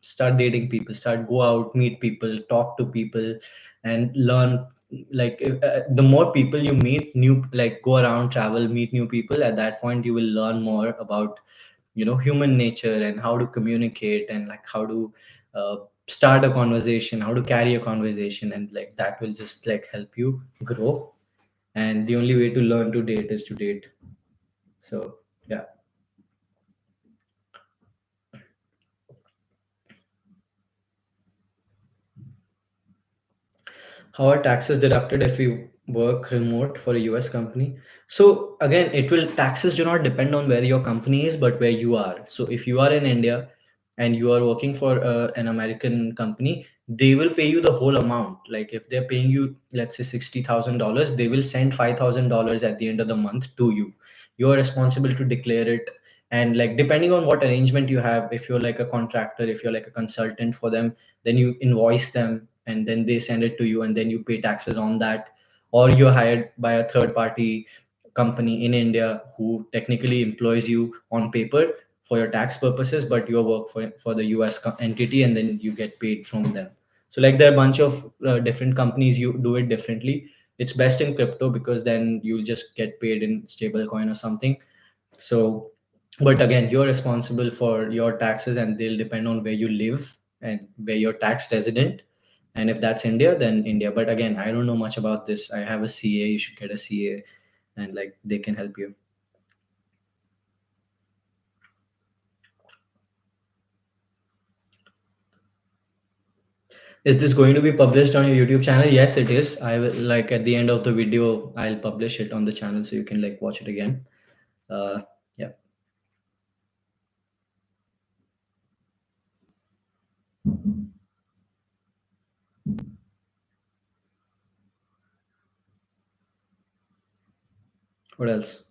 start dating people, start, go out, meet people, talk to people, and learn. Like the more people you meet, new, like go around, travel, meet new people, at that point you will learn more about human nature and how to communicate, and like how to uh, start a conversation, how to carry a conversation, and like that will just like help you grow. And the only way to learn to date is to date. So yeah. How are taxes deducted if we work remote for a US company? So again, it will, taxes do not depend on where your company is, but where you are. So if you are in India and you are working for an American company, they will pay you the whole amount. Like if they're paying you, let's say $60,000, they will send $5,000 at the end of the month to you. You're responsible to declare it. And like depending on what arrangement you have, if you're like a contractor, if you're like a consultant for them, then you invoice them, and then they send it to you, and then you pay taxes on that. Or you're hired by a third party company in India who technically employs you on paper for your tax purposes, but you work for the US entity, and then you get paid from them. So like there are a bunch of different companies, you do it differently. It's best in crypto, because then you'll just get paid in stable coin or something. So, but again, you're responsible for your taxes, and they'll depend on where you live and where you're tax resident. And if that's India, then India. But again, I don't know much about this. I have a CA. You should get a CA, and like they can help you. Is this going to be published on your YouTube channel? Yes, it is. I will, like, at the end of the video, I'll publish it on the channel so you can like watch it again. Uh, yeah. What else?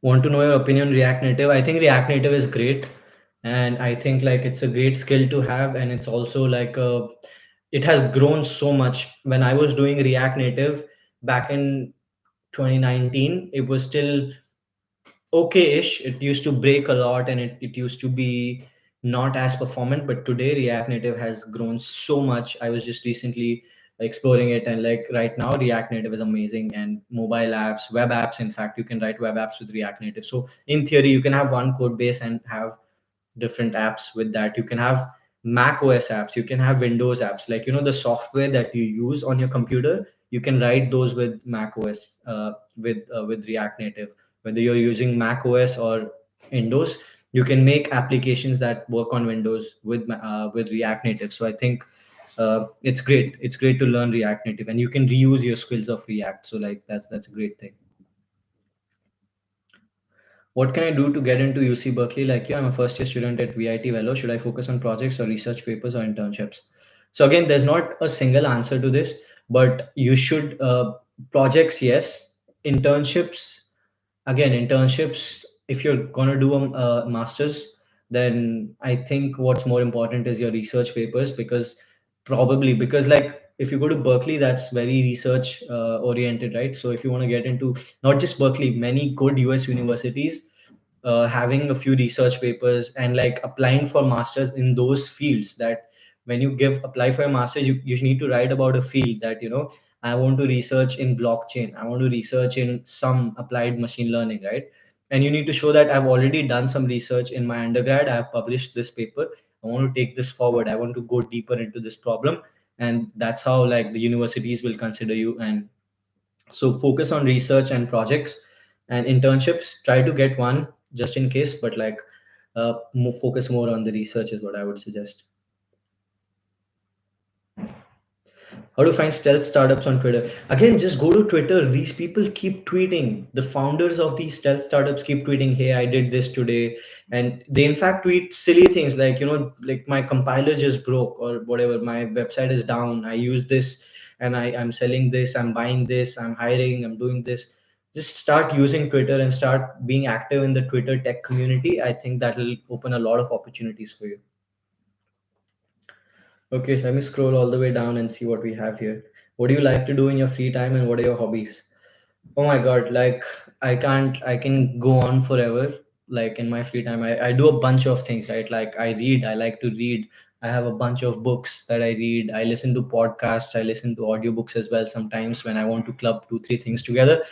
Want to know your opinion on React Native? I think React Native is great, and I think like it's a great skill to have, and it's also like it has grown so much. When I was doing React Native back in 2019, it was still okay-ish. It used to break a lot, and it used to be not as performant. But today, React Native has grown so much. I was just recently exploring it, and like right now, React Native is amazing. And mobile apps, web apps. In fact, you can write web apps with React Native. So in theory, you can have one code base and have different apps with that. You can have Mac OS apps, you can have Windows apps, like the software that you use on your computer, you can write those with Mac OS, with React Native. Whether you're using Mac OS or Windows, you can make applications that work on Windows with React Native. So I think it's great. It's great to learn React Native, and you can reuse your skills of React. So like that's a great thing. What can I do to get into UC Berkeley? Like, yeah, I'm a first year student at VIT Velo. Should I focus on projects or research papers or internships? So again, there's not a single answer to this, but you should projects, yes. Internships, again, internships. If you're gonna do a master's, then I think what's more important is your research papers, because probably because like if you go to Berkeley, that's very research oriented, right? So if you want to get into not just Berkeley, many good US universities, having a few research papers and like applying for masters in those fields, that when you give apply for a master's, you need to write about a field that I want to research in blockchain, I want to research in some applied machine learning, right? And you need to show that I've already done some research in my undergrad, I have published this paper, I want to take this forward, I want to go deeper into this problem. And that's how like the universities will consider you. And so focus on research and projects and internships. Try to get one just in case, but like focus more on the research is what I would suggest. How to find stealth startups on Twitter? Again, just go to Twitter. These people keep tweeting. The founders of these stealth startups keep tweeting, "Hey, I did this today," and they in fact tweet silly things like, like my compiler just broke or whatever. My website is down. I use this, and I'm selling this. I'm buying this. I'm hiring. I'm doing this. Just start using Twitter and start being active in the Twitter tech community. I think that will open a lot of opportunities for you. Okay, let me scroll all the way down and see what we have here. What do you like to do in your free time and what are your hobbies? Oh my God, like I can go on forever. Like in my free time, I do a bunch of things, right? Like I read, I like to read. I have a bunch of books that I read. I listen to podcasts, I listen to audiobooks as well sometimes when I want to club two, three things together.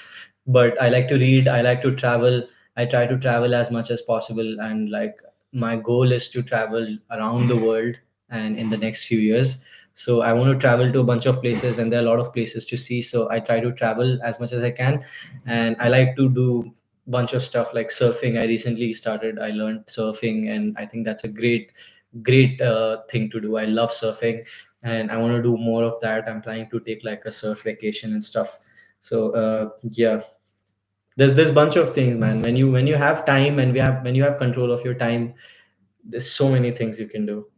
But I like to read, I like to travel. I try to travel as much as possible, and like my goal is to travel around the world and in the next few years. So I want to travel to a bunch of places, and there are a lot of places to see, so I try to travel as much as I can. And I like to do bunch of stuff like surfing. I recently started, I learned surfing, and I think that's a great thing to do. I love surfing, and I want to do more of that. I'm planning to take like a surf vacation and stuff. So yeah, there's bunch of things, man. When you have time, and when you have control of your time, there's so many things you can do.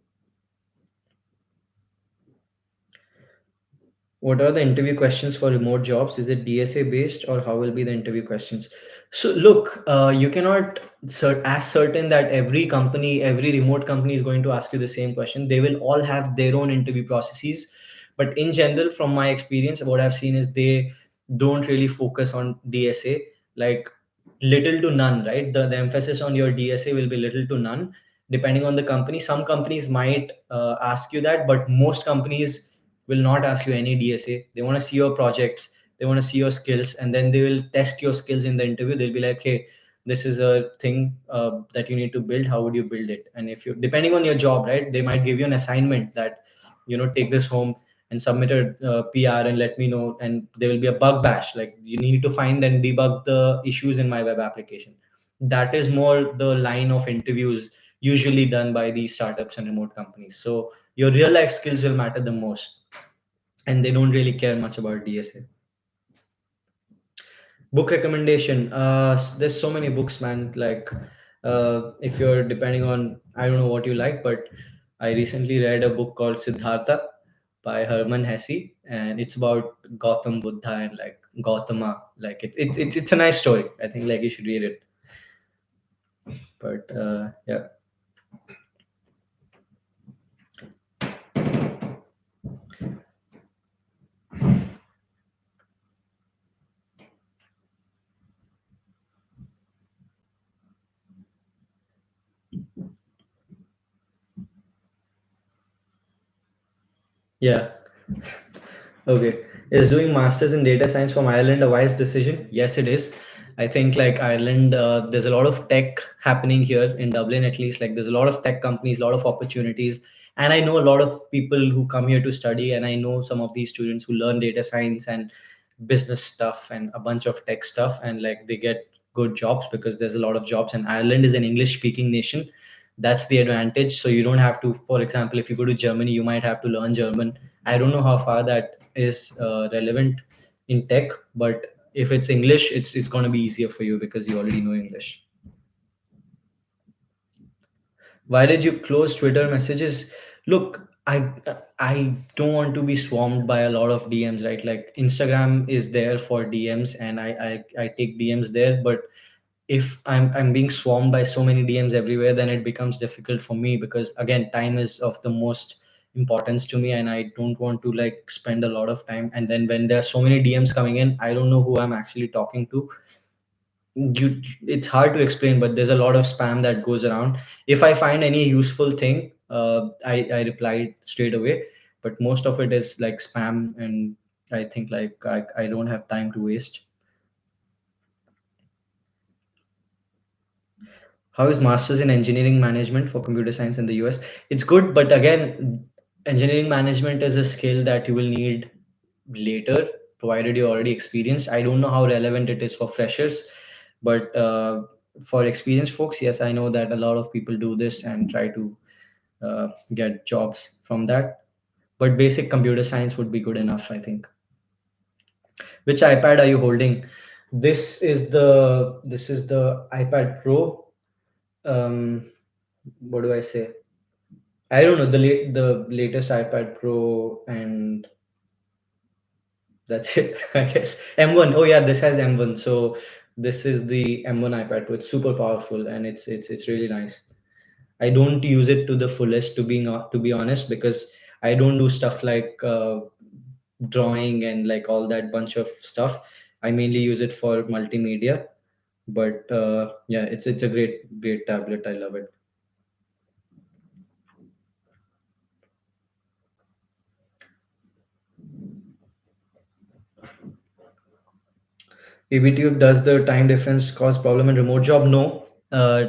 What are the interview questions for remote jobs? Is it DSA based, or how will be the interview questions? So look, you cannot as certain that every company, every remote company is going to ask you the same question. They will all have their own interview processes. But in general, from my experience, what I've seen is they don't really focus on DSA, like little to none, right? The emphasis on your DSA will be little to none, depending on the company. Some companies might ask you that, but most companies will not ask you any DSA. They want to see your projects, they want to see your skills, and then they will test your skills in the interview. They'll be like, "Hey, this is a thing that you need to build. How would you build it?" And if you, depending on your job, right, they might give you an assignment that take this home and submit a PR and let me know. And there will be a bug bash, like you need to find and debug the issues in my web application. That is more the line of interviews usually done by these startups and remote companies. So your real life skills will matter the most, and they don't really care much about DSA. Book recommendation. There's so many books, man. Like, if you're depending on, I don't know what you like, but I recently read a book called Siddhartha by Herman Hesse, and it's about Gautam Buddha and like Gautama. Like, it's a nice story. I think like you should read it. But yeah. Yeah. Okay. Is doing masters in data science from Ireland a wise decision? Yes, it is. I think like Ireland, there's a lot of tech happening here in Dublin, at least. Like there's a lot of tech companies, a lot of opportunities, and I know a lot of people who come here to study, and I know some of these students who learn data science and business stuff and a bunch of tech stuff, and like they get good jobs because there's a lot of jobs. And Ireland is an English speaking nation. That's the advantage. So you don't have to, for example, if you go to Germany, you might have to learn German. I don't know how far that is relevant in tech, but if it's English, it's going to be easier for you because you already know English. Why did you close Twitter messages? Look, I don't want to be swarmed by a lot of DMs, right? Like Instagram is there for DMs, and I take DMs there. But if I'm being swarmed by so many DMs everywhere, then it becomes difficult for me because again, time is of the most importance to me, and I don't want to like spend a lot of time. And then when there are so many DMs coming in, I don't know who I'm actually talking to. It's hard to explain, but there's a lot of spam that goes around. If I find any useful thing, I reply straight away, but most of it is like spam, and I think like I don't have time to waste. How is masters in engineering management for computer science in the US? It's good, but again, engineering management is a skill that you will need later, provided you're already experienced. I don't know how relevant it is for freshers, but for experienced folks, yes, I know that a lot of people do this and try to get jobs from that. But basic computer science would be good enough, I think. Which iPad are you holding? This is the iPad Pro. What do I say? I don't know the latest iPad Pro, and that's it. I guess M1. Oh yeah, this has M1. So this is the M1 iPad Pro. It's super powerful, and it's really nice. I don't use it to the fullest, to be honest, because I don't do stuff like drawing and like all that bunch of stuff. I mainly use it for multimedia. But yeah, it's a great tablet. I love it. ABTube, does the time difference cause problem in remote job? No.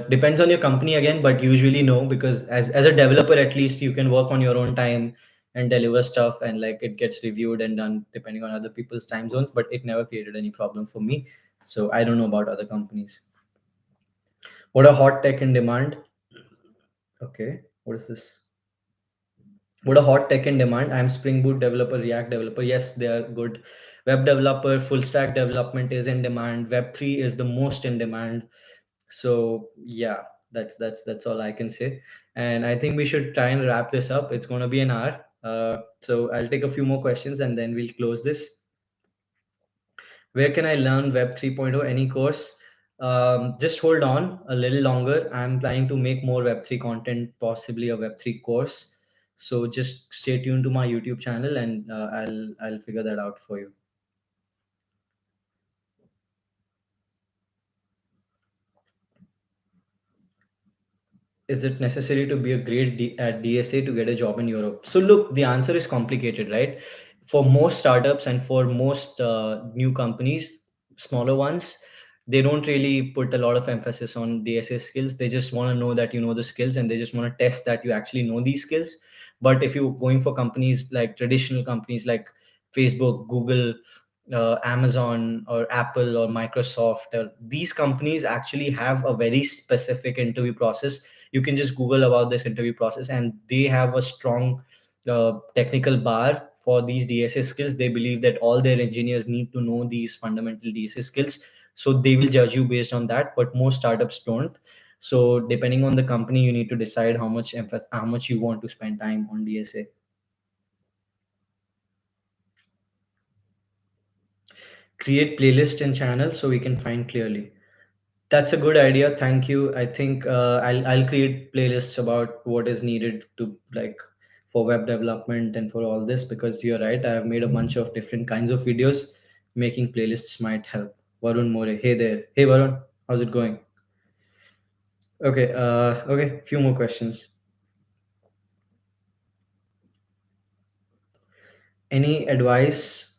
Depends on your company again, but usually no, because as a developer, at least you can work on your own time and deliver stuff, and like it gets reviewed and done depending on other people's time zones. But it never created any problem for me. So I don't know about other companies. What a hot tech in demand. Okay, what is this? What a hot tech in demand. I'm Spring Boot developer, React developer. Yes, they are good. Web developer, full stack development is in demand. Web3 is the most in demand. So yeah, that's all I can say. And I think we should try and wrap this up. It's going to be an hour. So I'll take a few more questions and then we'll close this. Where can I learn Web 3.0? Any course? Just hold on a little longer. I'm planning to make more Web3 content, possibly a Web3 course. So just stay tuned to my YouTube channel, and I'll figure that out for you. Is it necessary to be a grade at DSA to get a job in Europe? So look, the answer is complicated, right? For most startups and for most new companies, smaller ones, they don't really put a lot of emphasis on DSA skills. They just want to know that you know the skills, and they just want to test that you actually know these skills. But if you're going for companies like traditional companies like Facebook, Google, Amazon or Apple or Microsoft, these companies actually have a very specific interview process. You can just Google about this interview process, and they have a strong technical bar for these DSA skills. They believe that all their engineers need to know these fundamental DSA skills, so they will judge you based on that. But most startups don't. So depending on the company, you need to decide how much you want to spend time on DSA. Create playlist and channels so we can find clearly. That's a good idea. Thank you. I think I'll create playlists about what is needed to, like, for web development and for all this, because you're right. I have made a bunch of different kinds of videos. Making playlists might help. Varun More. Hey there. Hey Varun. How's it going? Okay. Okay. Few more questions. Any advice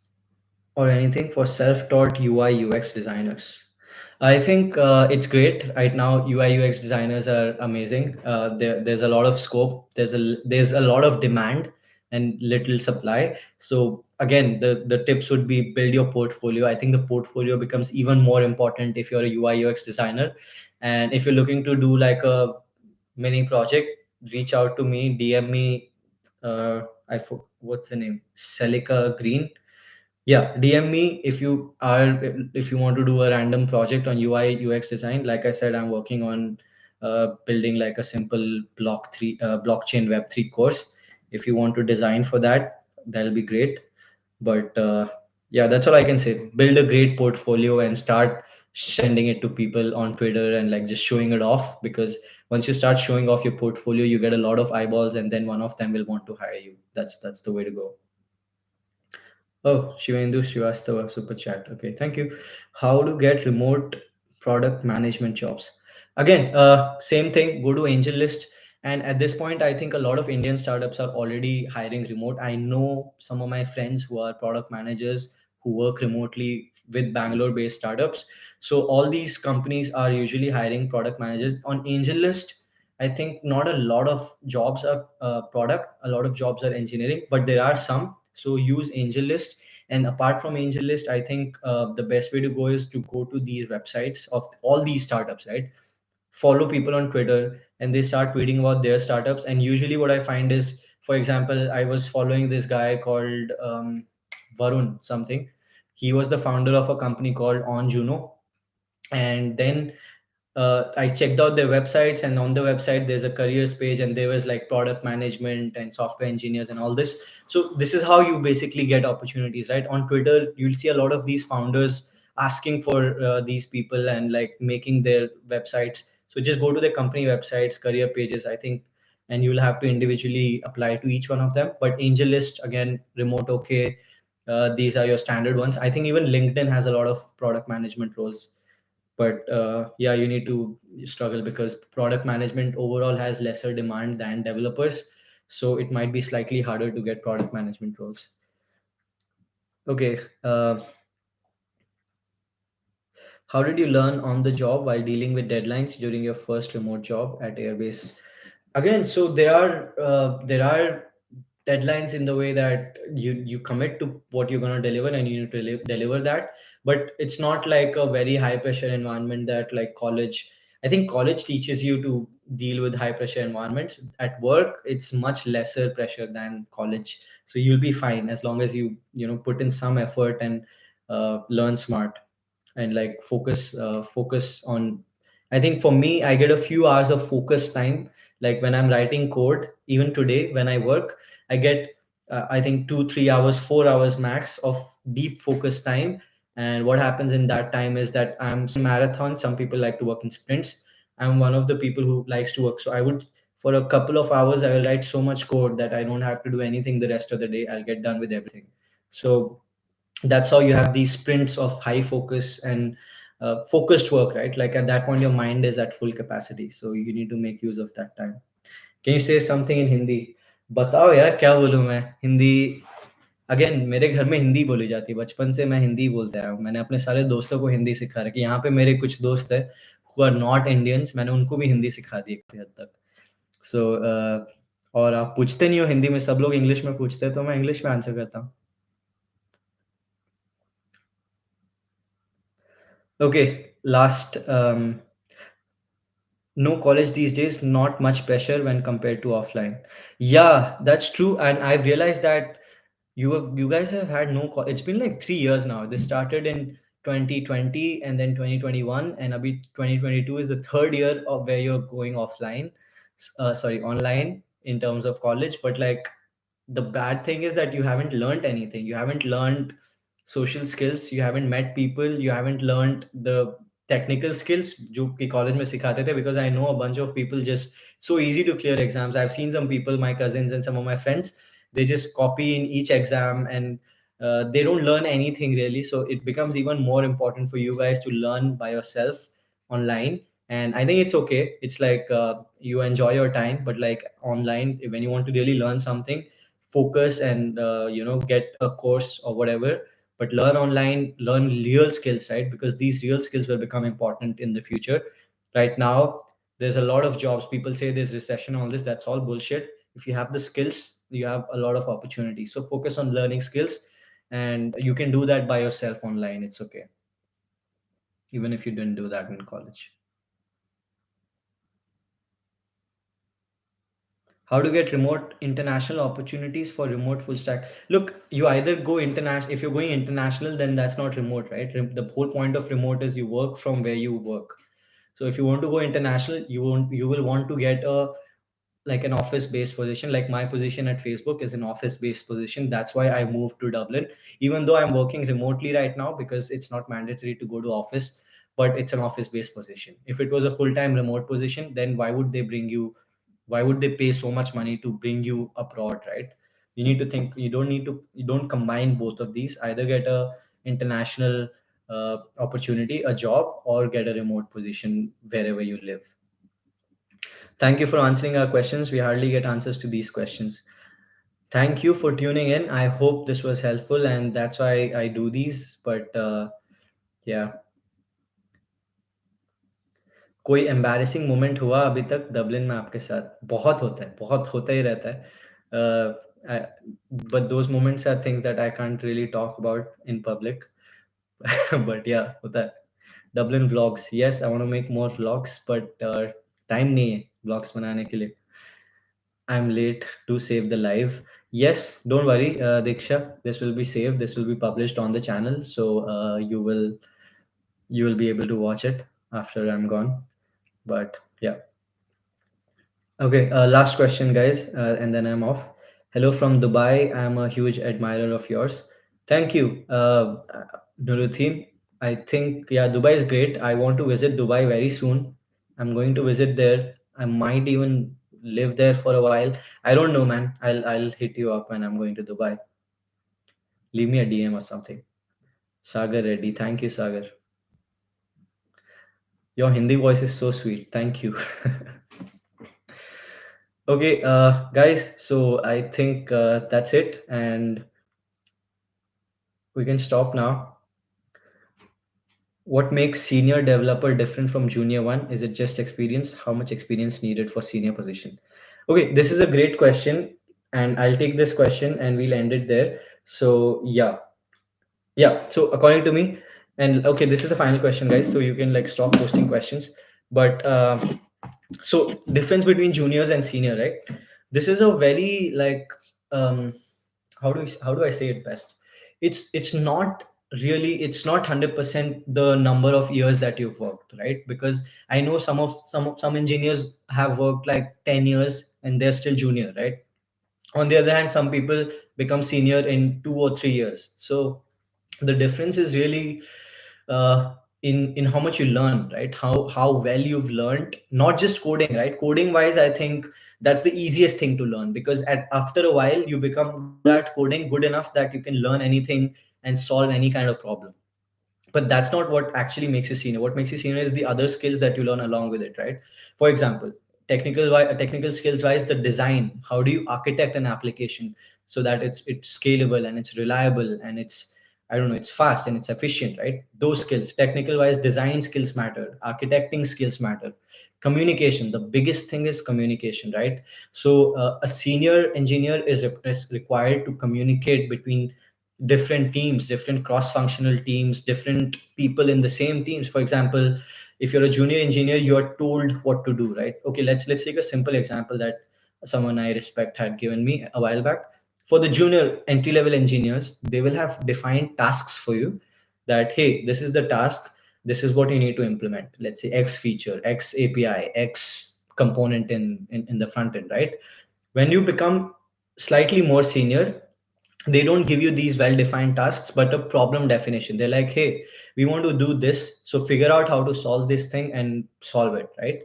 or anything for self-taught UI UX designers? I think it's great right now. UI UX designers are amazing. There's a lot of scope. There's a lot of demand and little supply. So again, the tips would be build your portfolio. I think the portfolio becomes even more important if you're a UI UX designer, and if you're looking to do like a mini project, reach out to me, DM me. What's the name? Celica Green. Yeah, DM me if you want to do a random project on UI UX design. Like I said, I'm working on building like a simple blockchain Web3 course. If you want to design for that, that'll be great. But yeah, that's all I can say. Build a great portfolio and start sending it to people on Twitter and like just showing it off, because once you start showing off your portfolio, you get a lot of eyeballs, and then one of them will want to hire you. That's the way to go. Oh, Shivendu Srivastava, super chat. Okay, thank you. How to get remote product management jobs? Again, same thing. Go to AngelList, and at this point, I think a lot of Indian startups are already hiring remote. I know some of my friends who are product managers who work remotely with Bangalore-based startups. So all these companies are usually hiring product managers on AngelList. I think not a lot of jobs are product. A lot of jobs are engineering, but there are some. So use AngelList. And apart from AngelList, I think the best way to go is to go to these websites of all these startups, right? Follow people on Twitter, and they start tweeting about their startups. And usually, what I find is, for example, I was following this guy called Varun something. He was the founder of a company called On Juno, and then I checked out their websites, and on the website there's a careers page, and there was like product management and software engineers and all this. So this is how you basically get opportunities, right? On Twitter, you'll see a lot of these founders asking for these people and like making their websites. So just go to the company websites, career pages, I think, and you'll have to individually apply to each one of them. But AngelList, again, remote, okay. These are your standard ones. I think even LinkedIn has a lot of product management roles, but yeah, you need to struggle because product management overall has lesser demand than developers, so it might be slightly harder to get product management roles. Okay. How did you learn on the job while dealing with deadlines during your first remote job at Airbase? Again, so there are deadlines in the way that you commit to what you're going to deliver, and you need to deliver that. But it's not like a very high pressure environment that like college. I think college teaches you to deal with high pressure environments. At work, it's much lesser pressure than college, so you'll be fine as long as you put in some effort and learn smart and like focus on. I think for me, I get a few hours of focus time, like when I'm writing code. Even today when I work, I get I think 2 3 hours, 4 hours max of deep focus time. And what happens in that time is that I'm marathon. Some people like to work in sprints. I'm one of the people who likes to work, so I would, for a couple of hours, I will write so much code that I don't have to do anything the rest of the day. I'll get done with everything. So that's how you have these sprints of high focus and focused work, right? Like at that point your mind is at full capacity, so you need to make use of that time. Can you say something in Hindi? बताओ यार, क्या बोलूं मैं Hindi? Again, मेरे घर में हिंदी बोली जाती है। बचपन से मैं हिंदी बोलते आया हूँ। मैंने अपने सारे दोस्तों को हिंदी सिखा रखी है। यहाँ पे मेरे कुछ दोस्त हैं हु आर नॉट इंडियंस, मैंने उनको भी हिंदी सिखा दी काफी हद तक। सो और आप पूछते नहीं हो हिंदी में, सब लोग इंग्लिश में पूछते हैं, तो मैं इंग्लिश में आंसर करता हूँ। Okay, last No college these days, not much pressure when compared to offline. Yeah, that's true. And I've realized that you guys have had no it's been like 3 years now. This started in 2020 and then 2021, and abhi 2022 is the third year of where you're going offline, sorry, online in terms of college. But like, the bad thing is that you haven't learned anything. You haven't learned social skills, you haven't met people, you haven't learned the technical skills जो कि college में सिखाते थे. Because I know a bunch of people just, so easy to clear exams. I've seen some people, my cousins and some of my friends, they just copy in each exam, and they don't learn anything really. So it becomes even more important for you guys to learn by yourself online. And I think it's okay. It's like, you enjoy your time, but like online, when you want to really learn something, focus and get a course or whatever. But learn online, learn real skills, right? Because these real skills will become important in the future. Right now, there's a lot of jobs. People say there's recession, all this, that's all bullshit. If you have the skills, you have a lot of opportunities. So focus on learning skills, and you can do that by yourself online. It's okay, even if you didn't do that in college. How to get remote international opportunities for remote full stack? Look, you either go international. If you're going international, then that's not remote, right? The whole point of remote is you work from where you work. So if you want to go international, you will want to get a, like, an office based position. Like my position at Facebook is an office based position. That's why I moved to Dublin, even though I'm working remotely right now, because it's not mandatory to go to office. But it's an office based position. If it was a full time remote position, then why would they pay so much money to bring you abroad, right? You need to think, you don't combine both of these. Either get a international opportunity, a job, or get a remote position wherever you live. Thank you for answering our questions. We hardly get answers to these questions. Thank you for tuning in. I hope this was helpful, and that's why I do these. But yeah, कोई embarrassing moment हुआ अभी तक Dublin में आपके साथ? बहुत होता है, बहुत होता ही रहता है। But those moments are things that I can't really talk about in public. But yeah होता है। Dublin vlogs, yes, I want to make more vlogs, but time नहीं है व्लॉग्स बनाने के लिए। I'm late to save the live. Yes, don't worry, Diksha. This will be saved. This will be published on the channel, so you will be able to watch it after I'm gone. But yeah, okay. Last question, guys, and then I'm off. Hello from Dubai. I'm a huge admirer of yours. Thank you, Nuruddin. I think, yeah, Dubai is great. I want to visit Dubai very soon. I'm going to visit there. I might even live there for a while. I don't know, man. I'll hit you up when I'm going to Dubai. Leave me a DM or something. Sagar Reddy. Thank you, Sagar. Your Hindi voice is so sweet. Thank you. Okay, guys. So I think that's it, and we can stop now. What makes senior developer different from junior one? Is it just experience? How much experience needed for senior position? Okay, this is a great question, and I'll take this question and we'll end it there. So yeah. So according to me, and okay, this is the final question, guys. So you can like stop posting questions. But so difference between juniors and senior, right? This is a very like, um, how do I say it best? It's not really, it's not 100% the number of years that you've worked, right? Because I know some engineers have worked like 10 years and they're still junior, right? On the other hand, some people become senior in 2 or 3 years. So the difference is really in how much you learn, right? How well you've learned, not just coding, right? Coding wise, I think that's the easiest thing to learn, because after a while you become good at coding, good enough that you can learn anything and solve any kind of problem. But that's not what actually makes you senior. What makes you senior is the other skills that you learn along with it, right? For example, technical skills wise, the design, how do you architect an application so that it's scalable and it's reliable and it's, I don't know, it's fast and it's efficient, right? Those skills, technical wise, design skills matter, architecting skills matter. Communication, the biggest thing is communication, right? So a senior engineer is required to communicate between different teams, different cross-functional teams, different people in the same teams. For example, if you're a junior engineer, you're told what to do, right? Okay, let's take a simple example that someone I respect had given me a while back. For the junior entry-level engineers, they will have defined tasks for you that, hey, this is the task, this is what you need to implement. Let's say X feature, X API, X component in the front end, right? When you become slightly more senior, they don't give you these well defined tasks but a problem definition. They're like, hey, we want to do this, so figure out how to solve this thing and solve it, right?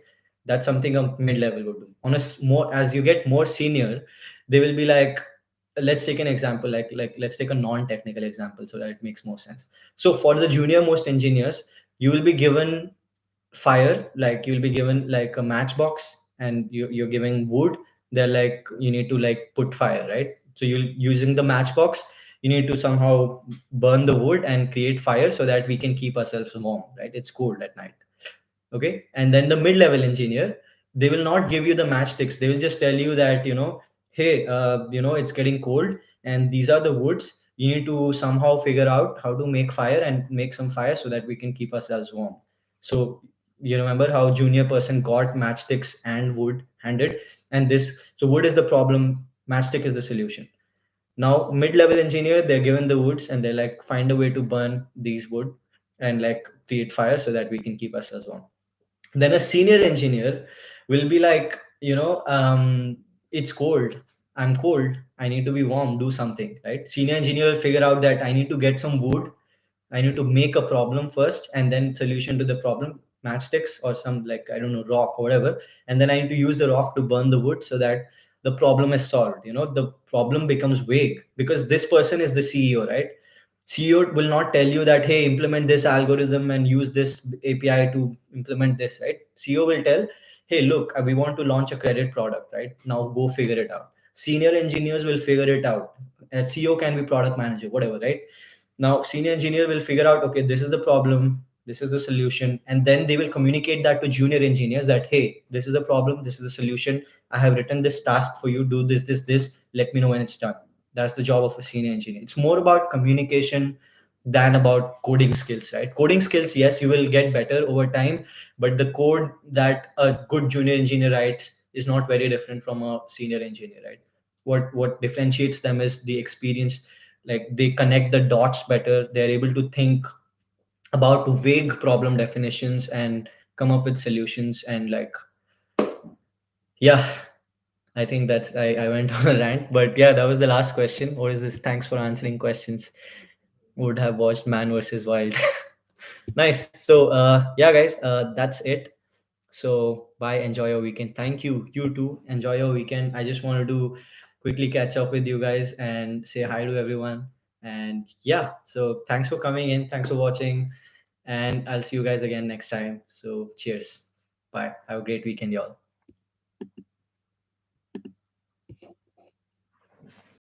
That's something a mid level would do. On a more, as you get more senior, they will be like, let's take an example, like let's take a non technical example so that it makes more sense. So for the junior most engineers, you will be given fire, like you'll be given like a matchbox, and you're giving wood. They're like, you need to like put fire, right? So you're using the matchbox, you need to somehow burn the wood and create fire so that we can keep ourselves warm, right? It's cold at night. Okay, and then the mid-level engineer, they will not give you the matchsticks. They will just tell you that, hey, it's getting cold and these are the woods. You need to somehow figure out how to make fire and make some fire so that we can keep ourselves warm. So you remember how junior person got matchsticks and wood handed, and this, so wood is the problem, matchstick is the solution. Now mid-level engineer, they're given the woods and they're like, find a way to burn these wood and like create fire so that we can keep ourselves warm. Then a senior engineer will be like, it's cold, I'm cold, I need to be warm, do something, right? Senior engineer will figure out that I need to get some wood, I need to make a problem first, and then solution to the problem, matchsticks or some, like, I don't know, rock or whatever, and then I need to use the rock to burn the wood so that the problem is solved. The problem becomes vague because this person is the CEO, right? CEO will not tell you that, hey, implement this algorithm and use this API to implement this, right? CEO will tell, hey, look, we want to launch a credit product, right? Now go figure it out. Senior engineers will figure it out. CEO can be product manager, whatever, right? Now senior engineer will figure out, okay, this is the problem, this is the solution, and then they will communicate that to junior engineers that, hey, this is the problem, this is the solution, I have written this task for you, do this, let me know when it's done. That's the job of a senior engineer. It's more about communication than about coding skills, right? Coding skills, yes, you will get better over time, but the code that a good junior engineer writes is not very different from a senior engineer, right? What differentiates them is the experience. Like, they connect the dots better, they're able to think about vague problem definitions and come up with solutions. And like, yeah, I think that's, I went on a rant, but yeah, that was the last question. What is this? Thanks for answering questions. Would have watched Man versus Wild. Nice. So yeah, guys, that's it. So bye, enjoy your weekend. Thank you, you too, enjoy your weekend. I just wanted to quickly catch up with you guys and say hi to everyone. And yeah, so thanks for coming in, thanks for watching, and I'll see you guys again next time. So cheers, bye, have a great weekend, y'all.